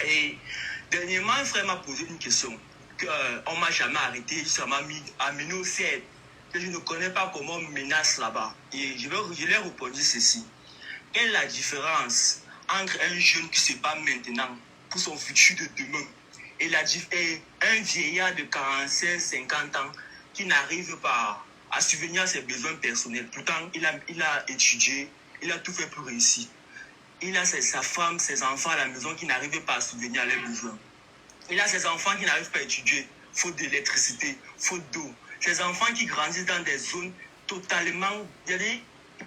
Et dernièrement, un frère m'a posé une question. On ne m'a jamais arrêté, ça m'a mis à Minocède, que je ne connais pas comment on menace là-bas. Et je lui ai répondu ceci. Quelle est la différence entre un jeune qui se bat maintenant pour son futur de demain et un vieillard de 45-50 ans qui n'arrive pas à subvenir à ses besoins personnels? Pourtant, il a étudié, il a tout fait pour réussir. Il a sa femme, ses enfants à la maison qui n'arrivent pas à subvenir à leurs besoins. Il a ses enfants qui n'arrivent pas à étudier, faute d'électricité, faute d'eau. Ses enfants qui grandissent dans des zones totalement,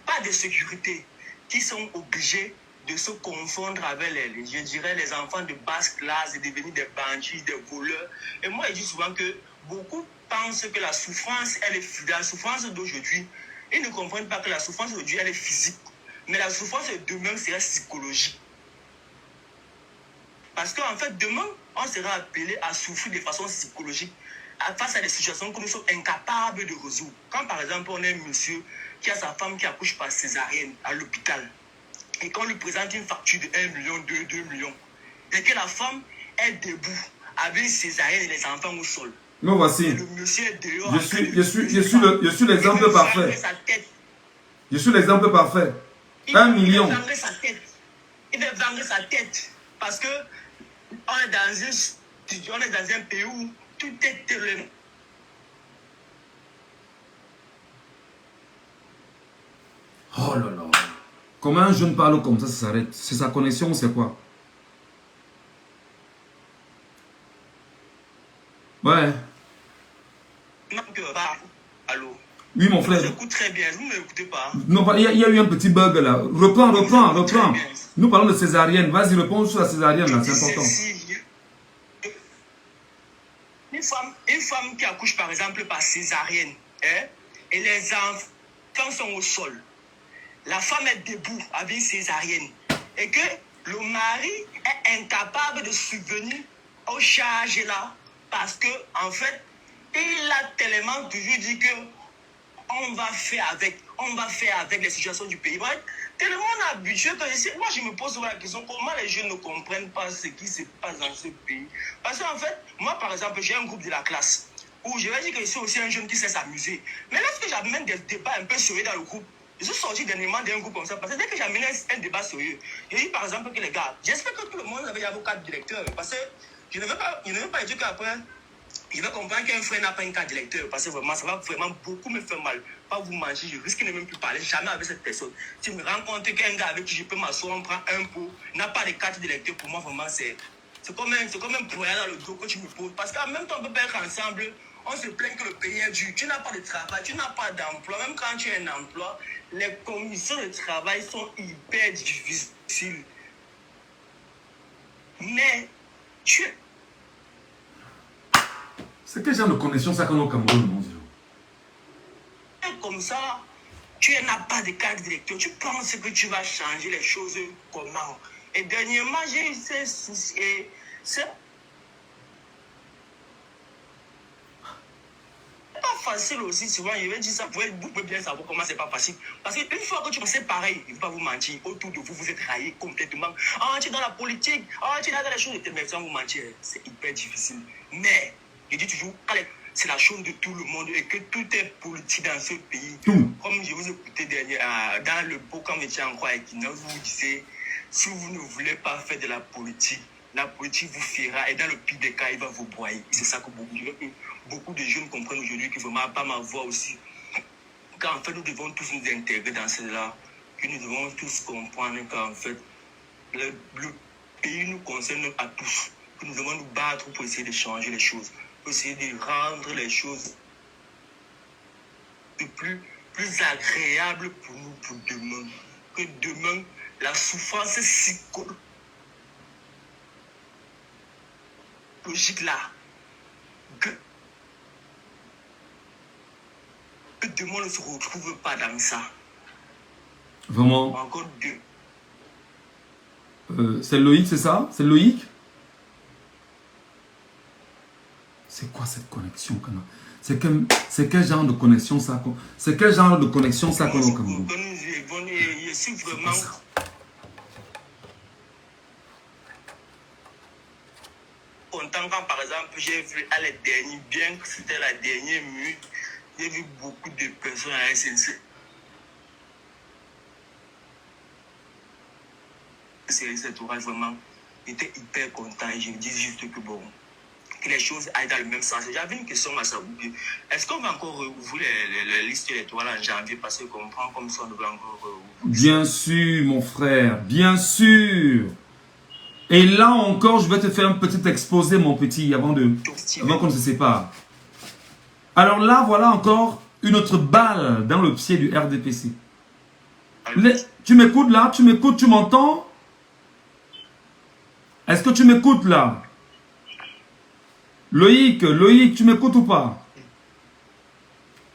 pas de sécurité, qui sont obligés de se confondre avec les enfants de basse classe et devenir des bandits, des voleurs. Et moi, je dis souvent que beaucoup pensent que la souffrance, la souffrance d'aujourd'hui, ils ne comprennent pas que la souffrance d'aujourd'hui, elle est physique. Mais la souffrance de demain sera psychologique. Parce qu'en fait, demain, on sera appelé à souffrir de façon psychologique face à des situations que nous sommes incapables de résoudre. Quand par exemple, on a un monsieur qui a sa femme qui accouche par césarienne à l'hôpital et qu'on lui présente une facture de 1 million, 2 millions, et que la femme est debout avec une césarienne et les enfants au sol. Me voici. Et le monsieur est dehors. Je suis l'exemple parfait. Je suis l'exemple parfait. 1 million. Il veut vendre sa tête. Parce que on est dans un pays où tout est tellement... Oh là là. Comment un jeune parle comme ça s'arrête? C'est sa connexion ou c'est quoi? Ouais. Allô? Oui, mon frère. J'écoute très bien, vous ne m'écoutez pas? Non, il y a eu un petit bug là. Reprends. Nous parlons de césarienne. Vas-y, réponds sur la césarienne là, c'est important. Une femme qui accouche par exemple par césarienne, hein, et les enfants sont au sol. La femme est debout avec une césarienne. Et que le mari est incapable de subvenir aux charges là. Parce que, en fait, il a tellement toujours dit que on va faire avec les situations du pays. Ouais, tellement habitué que moi je me pose la question, comment les jeunes ne comprennent pas ce qui se passe dans ce pays. Parce qu'en fait, moi par exemple, j'ai un groupe de la classe. ou je vais dire que je suis aussi un jeune qui sait s'amuser. Mais lorsque j'amène des débats un peu sérieux dans le groupe, je suis sorti dernièrement d'un groupe comme ça, parce que dès que j'amène un débat sérieux, je dis par exemple que les gars, j'espère que tout le monde avait avocat directeur, parce que je ne veux pas dire qu'après, je vais comprendre qu'un frère n'a pas une carte d'électeur, parce que vraiment, ça va vraiment beaucoup me faire mal. Pas vous manger, je risque de ne même plus parler jamais avec cette personne. Si je me rends compte qu'un gars avec qui je peux m'asseoir, on prend un pot, n'a pas de carte d'électeur, pour moi, vraiment, c'est comme un poignard dans le dos que tu me poses. Parce qu'en même temps, on peut pas être ensemble, on se plaint que le pays est dur. Tu n'as pas de travail, tu n'as pas d'emploi. Même quand tu as un emploi, les conditions de travail sont hyper difficiles. Mais tu es... C'est quel genre de connexion ça qu'on a au Cameroun, mon Dieu? Comme ça, tu n'as pas de carte directeur. Tu penses que tu vas changer les choses comment? Et dernièrement, j'ai eu ces soucis. C'est pas facile aussi, souvent, je vais dire ça, vous pouvez bien savoir comment c'est pas facile. Parce qu'une fois que tu pensais pareil, il ne faut pas vous mentir, autour de vous, vous êtes raillés complètement. Ah, tu es dans la politique, ah, tu es dans les choses de tes sans vous mentir. C'est hyper difficile. Mais, je dis toujours, allez, c'est la chose de tout le monde et que tout est politique dans ce pays. Comme je vous écoutais dans le beau, quand vous étiez encore avec Inos, vous disiez, si vous ne voulez pas faire de la politique vous fera et dans le pire des cas, il va vous broyer. C'est ça que beaucoup de jeunes comprennent aujourd'hui, qu'il ne faut pas m'avoir aussi. Qu'en fait, nous devons tous nous intégrer dans cela, que nous devons tous comprendre qu'en fait, le pays nous concerne à tous, que nous devons nous battre pour essayer de changer les choses, pour essayer de rendre les choses plus agréables pour nous, pour demain. Que demain, la souffrance psychologique là, que demain ne se retrouve pas dans ça. Vraiment. Encore deux. C'est Loïc, c'est ça? C'est Loïc? C'est quoi cette connexion qu'on a? C'est quel genre de connexion ça? C'est quel genre de connexion ça qu'on a au Cameroun? Je suis vraiment content quand par exemple j'ai vu à la dernière, bien que c'était la dernière minute, j'ai vu beaucoup de personnes à SNC. Cet orage vraiment, j'étais hyper content et je me dis juste que bon, que les choses aillent dans le même sens. J'avais une question à savoir. Est-ce qu'on va encore rouvrir les listes électorales en janvier parce qu'on prend comme ça, on va encore Bien sûr, mon frère, bien sûr. Et là encore, je vais te faire un petit exposé, mon petit, avant qu'on ne se sépare. Alors là, voilà encore une autre balle dans le pied du RDPC. Tu m'écoutes là? Tu m'écoutes? Tu m'entends? Est-ce que tu m'écoutes là? Loïc, tu m'écoutes ou pas?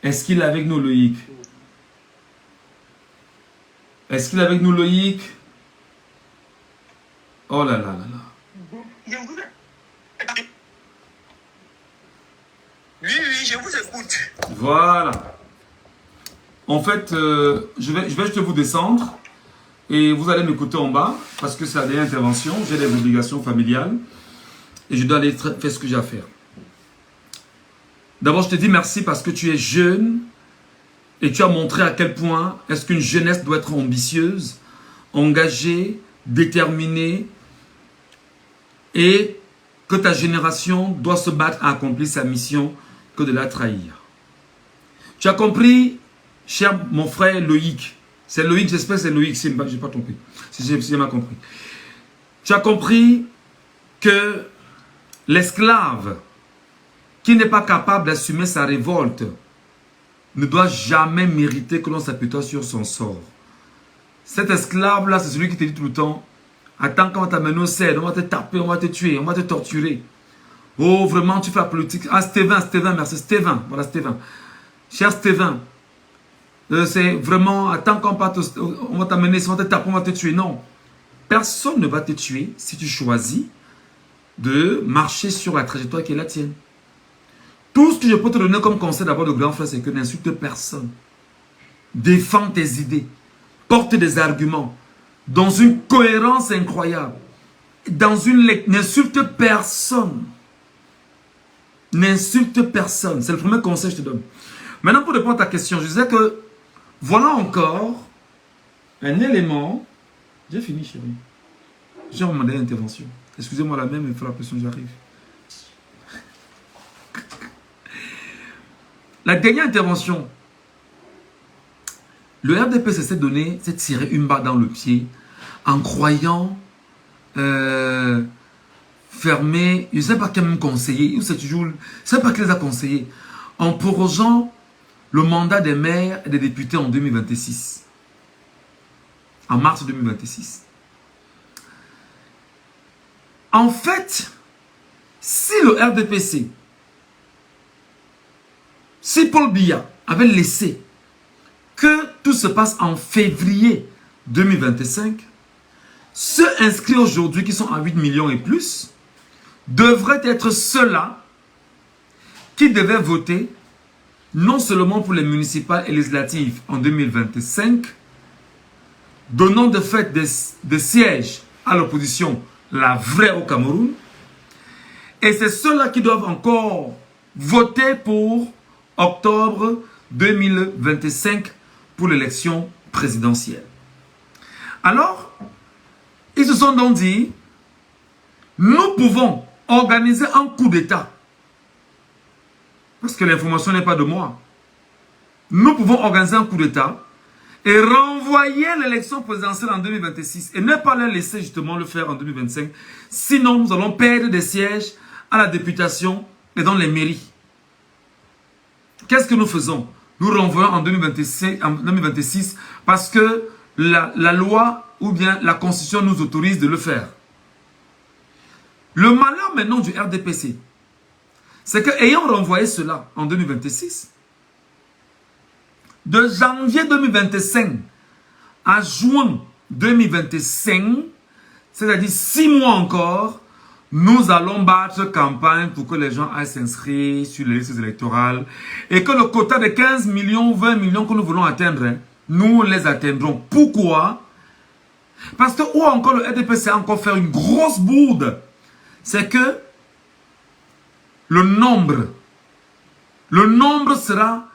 Est-ce qu'il est avec nous, Loïc? Est-ce qu'il est avec nous, Loïc? Oh là là là là. Oui, je vous écoute. Voilà. En fait, je vais juste vous descendre et vous allez m'écouter en bas parce que c'est la dernière intervention. J'ai des obligations familiales et je dois aller faire ce que j'ai à faire. D'abord, je te dis merci parce que tu es jeune et tu as montré à quel point est-ce qu'une jeunesse doit être ambitieuse, engagée, déterminée et que ta génération doit se battre à accomplir sa mission que de la trahir. Tu as compris, cher mon frère Loïc. C'est Loïc, j'espère que c'est Loïc, je n'ai pas compris. Si j'ai mal compris. Tu as compris que l'esclave qui n'est pas capable d'assumer sa révolte ne doit jamais mériter que l'on s'apitoie sur son sort. Cet esclave-là, c'est celui qui te dit tout le temps, attends quand on t'amène au CED, on va te taper, on va te tuer, on va te torturer. Oh, vraiment, tu fais la politique. Ah, Stéphane, merci. Stéphane, voilà Stéphane. Cher Stéphane, c'est vraiment, attends quand on va t'amener, on va te taper, on va te tuer. Non, personne ne va te tuer si tu choisis de marcher sur la trajectoire qui est la tienne. Tout ce que je peux te donner comme conseil d'abord de grand frère, c'est que n'insulte personne. Défends tes idées. Porte des arguments. Dans une cohérence incroyable. N'insulte personne. n'insulte personne. C'est le premier conseil que je te donne. Maintenant, pour répondre à ta question, je disais que voilà encore un élément. J'ai fini, chérie. J'ai demandé l'intervention. Excusez-moi la même, il faut la pression, j'arrive. La dernière intervention, le RDPC s'est tiré une balle dans le pied en croyant fermer, je ne sais pas qui même conseillé, c'est toujours, je ne sais pas qui les a conseillés, en prorogeant le mandat des maires et des députés en 2026. En mars 2026. En fait, si le RDPC, si Paul Biya avait laissé que tout se passe en février 2025, ceux inscrits aujourd'hui qui sont à 8 millions et plus devraient être ceux-là qui devaient voter non seulement pour les municipales et législatives en 2025, donnant de fait des sièges à l'opposition, la vraie au Cameroun, et c'est ceux-là qui doivent encore voter pour octobre 2025 pour l'élection présidentielle. Alors, ils se sont donc dit, nous pouvons organiser un coup d'État, parce que l'information n'est pas de moi. Nous pouvons organiser un coup d'État et renvoyer l'élection présidentielle en 2026 et ne pas la laisser justement le faire en 2025. Sinon, nous allons perdre des sièges à la députation et dans les mairies. Qu'est-ce que nous faisons? Nous renvoyons en 2026 parce que la loi ou bien la constitution nous autorise de le faire. Le malheur maintenant du RDPC, c'est qu'ayant renvoyé cela en 2026, de janvier 2025 à juin 2025, c'est-à-dire 6 mois encore, nous allons battre campagne pour que les gens aillent s'inscrire sur les listes électorales et que le quota de 15 millions, 20 millions que nous voulons atteindre, nous les atteindrons. Pourquoi? Parce que, ou encore le RDPC a encore fait une grosse bourde, c'est que le nombre sera,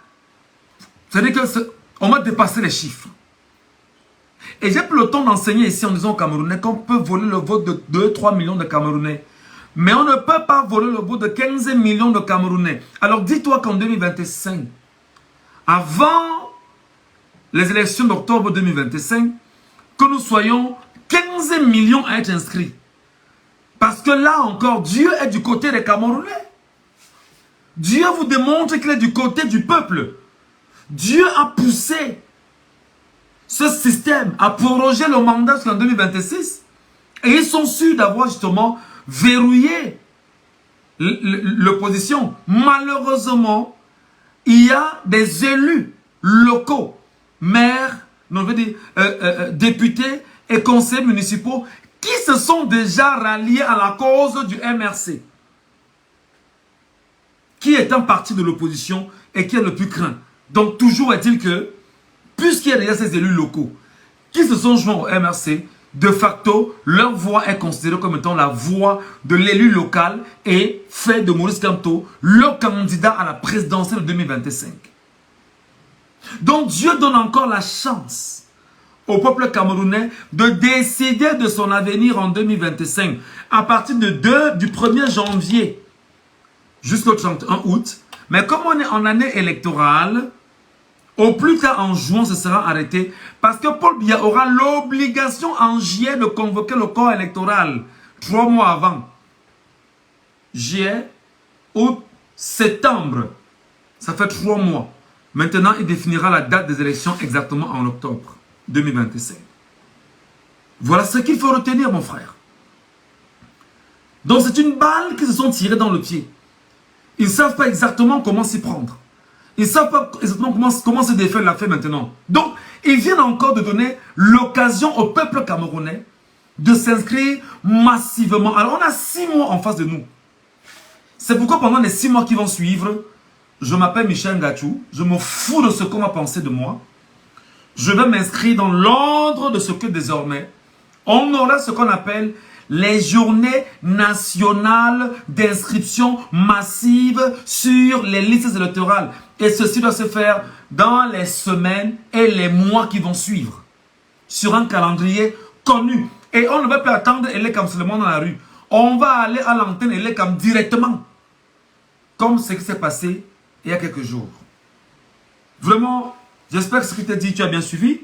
c'est-à-dire qu'on va dépasser les chiffres. Et j'ai pris le temps d'enseigner ici en disant aux Camerounais qu'on peut voler le vote de 2-3 millions de Camerounais. Mais on ne peut pas voler le vote de 15 millions de Camerounais. Alors dis-toi qu'en 2025, avant les élections d'octobre 2025, que nous soyons 15 millions à être inscrits. Parce que là encore, Dieu est du côté des Camerounais. Dieu vous démontre qu'il est du côté du peuple. Dieu a poussé ce système à proroger le mandat jusqu'en 2026. Et ils sont sûrs d'avoir justement verrouillé l'opposition. Malheureusement, il y a des élus locaux, maires, députés et conseillers municipaux qui se sont déjà ralliés à la cause du MRC, qui est un parti de l'opposition et qui est le plus craint. Donc toujours est-il que, puisqu'il y a déjà ces élus locaux qui se sont joints au MRC, de facto, leur voix est considérée comme étant la voix de l'élu local et fait de Maurice Kamto le candidat à la présidentielle de 2025. Donc Dieu donne encore la chance au peuple camerounais de décider de son avenir en 2025 à partir du 1er janvier jusqu'au 31 août. Mais comme on est en année électorale, au plus tard en juin, ce sera arrêté parce que Paul Biya aura l'obligation en juillet de convoquer le corps électoral 3 mois avant. Juillet, août, septembre. Ça fait 3 mois. Maintenant, il définira la date des élections exactement en octobre 2025. Voilà ce qu'il faut retenir, mon frère. Donc, c'est une balle qui se sont tirées dans le pied. Ils ne savent pas exactement comment s'y prendre. Ils ne savent pas exactement comment se défaire la fait maintenant. Donc, ils viennent encore de donner l'occasion au peuple camerounais de s'inscrire massivement. Alors, on a 6 mois en face de nous. C'est pourquoi pendant les 6 mois qui vont suivre, je m'appelle Michel Ngachou. Je me fous de ce qu'on va penser de moi. Je vais m'inscrire dans l'ordre de ce que désormais, on aura ce qu'on appelle les journées nationales d'inscription massive sur les listes électorales. Et ceci doit se faire dans les semaines et les mois qui vont suivre. Sur un calendrier connu. Et on ne va plus attendre Elekam seulement dans la rue. On va aller à l'antenne Elekam directement. Comme ce qui s'est passé il y a quelques jours. Vraiment, j'espère que ce qui t'a dit, tu as bien suivi.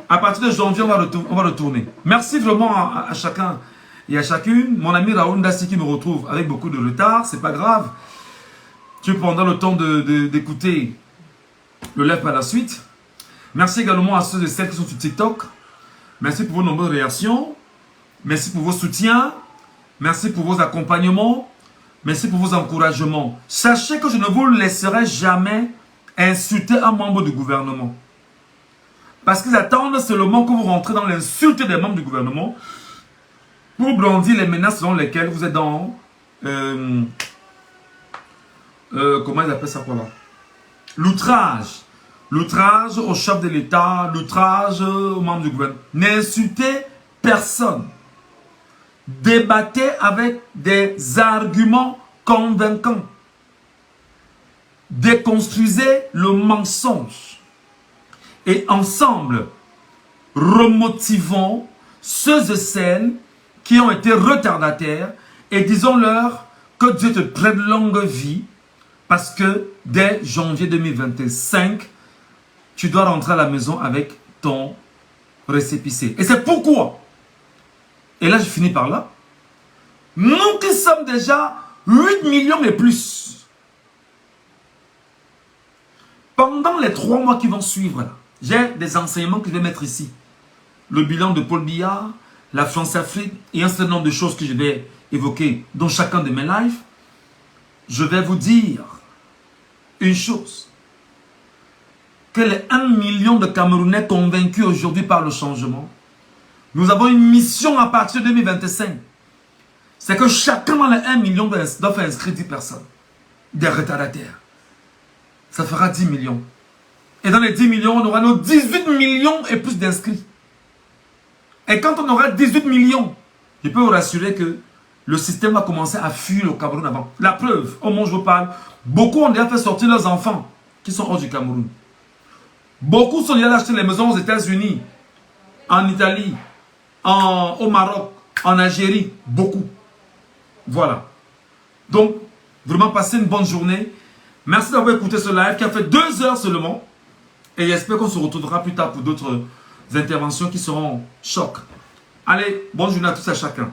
À partir de janvier, on va retourner. Merci vraiment à chacun et à chacune. Mon ami Raoul Ndassi qui me retrouve avec beaucoup de retard, c'est pas grave. Tu prendras le temps d'écouter le live par la suite. Merci également à ceux et celles qui sont sur TikTok. Merci pour vos nombreuses réactions. Merci pour vos soutiens. Merci pour vos accompagnements. Merci pour vos encouragements. Sachez que je ne vous laisserai jamais insulter un membre du gouvernement. Parce qu'ils attendent seulement que vous rentrez dans l'insulte des membres du gouvernement pour brandir les menaces selon lesquelles vous êtes dans... comment ils appellent ça quoi là? L'outrage. L'outrage au chef de l'État, l'outrage aux membres du gouvernement. N'insultez personne. Débattez avec des arguments convaincants. Déconstruisez le mensonge. Et ensemble, remotivons ceux et celles qui ont été retardataires et disons-leur que Dieu te prenne longue vie parce que dès janvier 2025, tu dois rentrer à la maison avec ton récépissé. Et c'est pourquoi, et là je finis par là, nous qui sommes déjà 8 millions et plus, pendant les 3 mois qui vont suivre, j'ai des enseignements que je vais mettre ici. Le bilan de Paul Biya, la France-Afrique et un certain nombre de choses que je vais évoquer dans chacun de mes lives. Je vais vous dire une chose. Que les 1 million de Camerounais convaincus aujourd'hui par le changement, nous avons une mission à partir de 2025. C'est que chacun dans les 1 million doit faire inscrire 10 personnes. Des retardataires. Ça fera 10 millions. Et dans les 10 millions, on aura nos 18 millions et plus d'inscrits. Et quand on aura 18 millions, je peux vous rassurer que le système va commencer à fuir au Cameroun avant. La preuve, au moment où je vous parle, beaucoup ont déjà fait sortir leurs enfants qui sont hors du Cameroun. Beaucoup sont allés acheter les maisons aux États-Unis, en Italie, au Maroc, en Algérie. Beaucoup. Voilà. Donc, vraiment, passez une bonne journée. Merci d'avoir écouté ce live qui a fait 2 heures seulement. Et j'espère qu'on se retrouvera plus tard pour d'autres interventions qui seront chocs. Allez, bonne journée à tous et à chacun.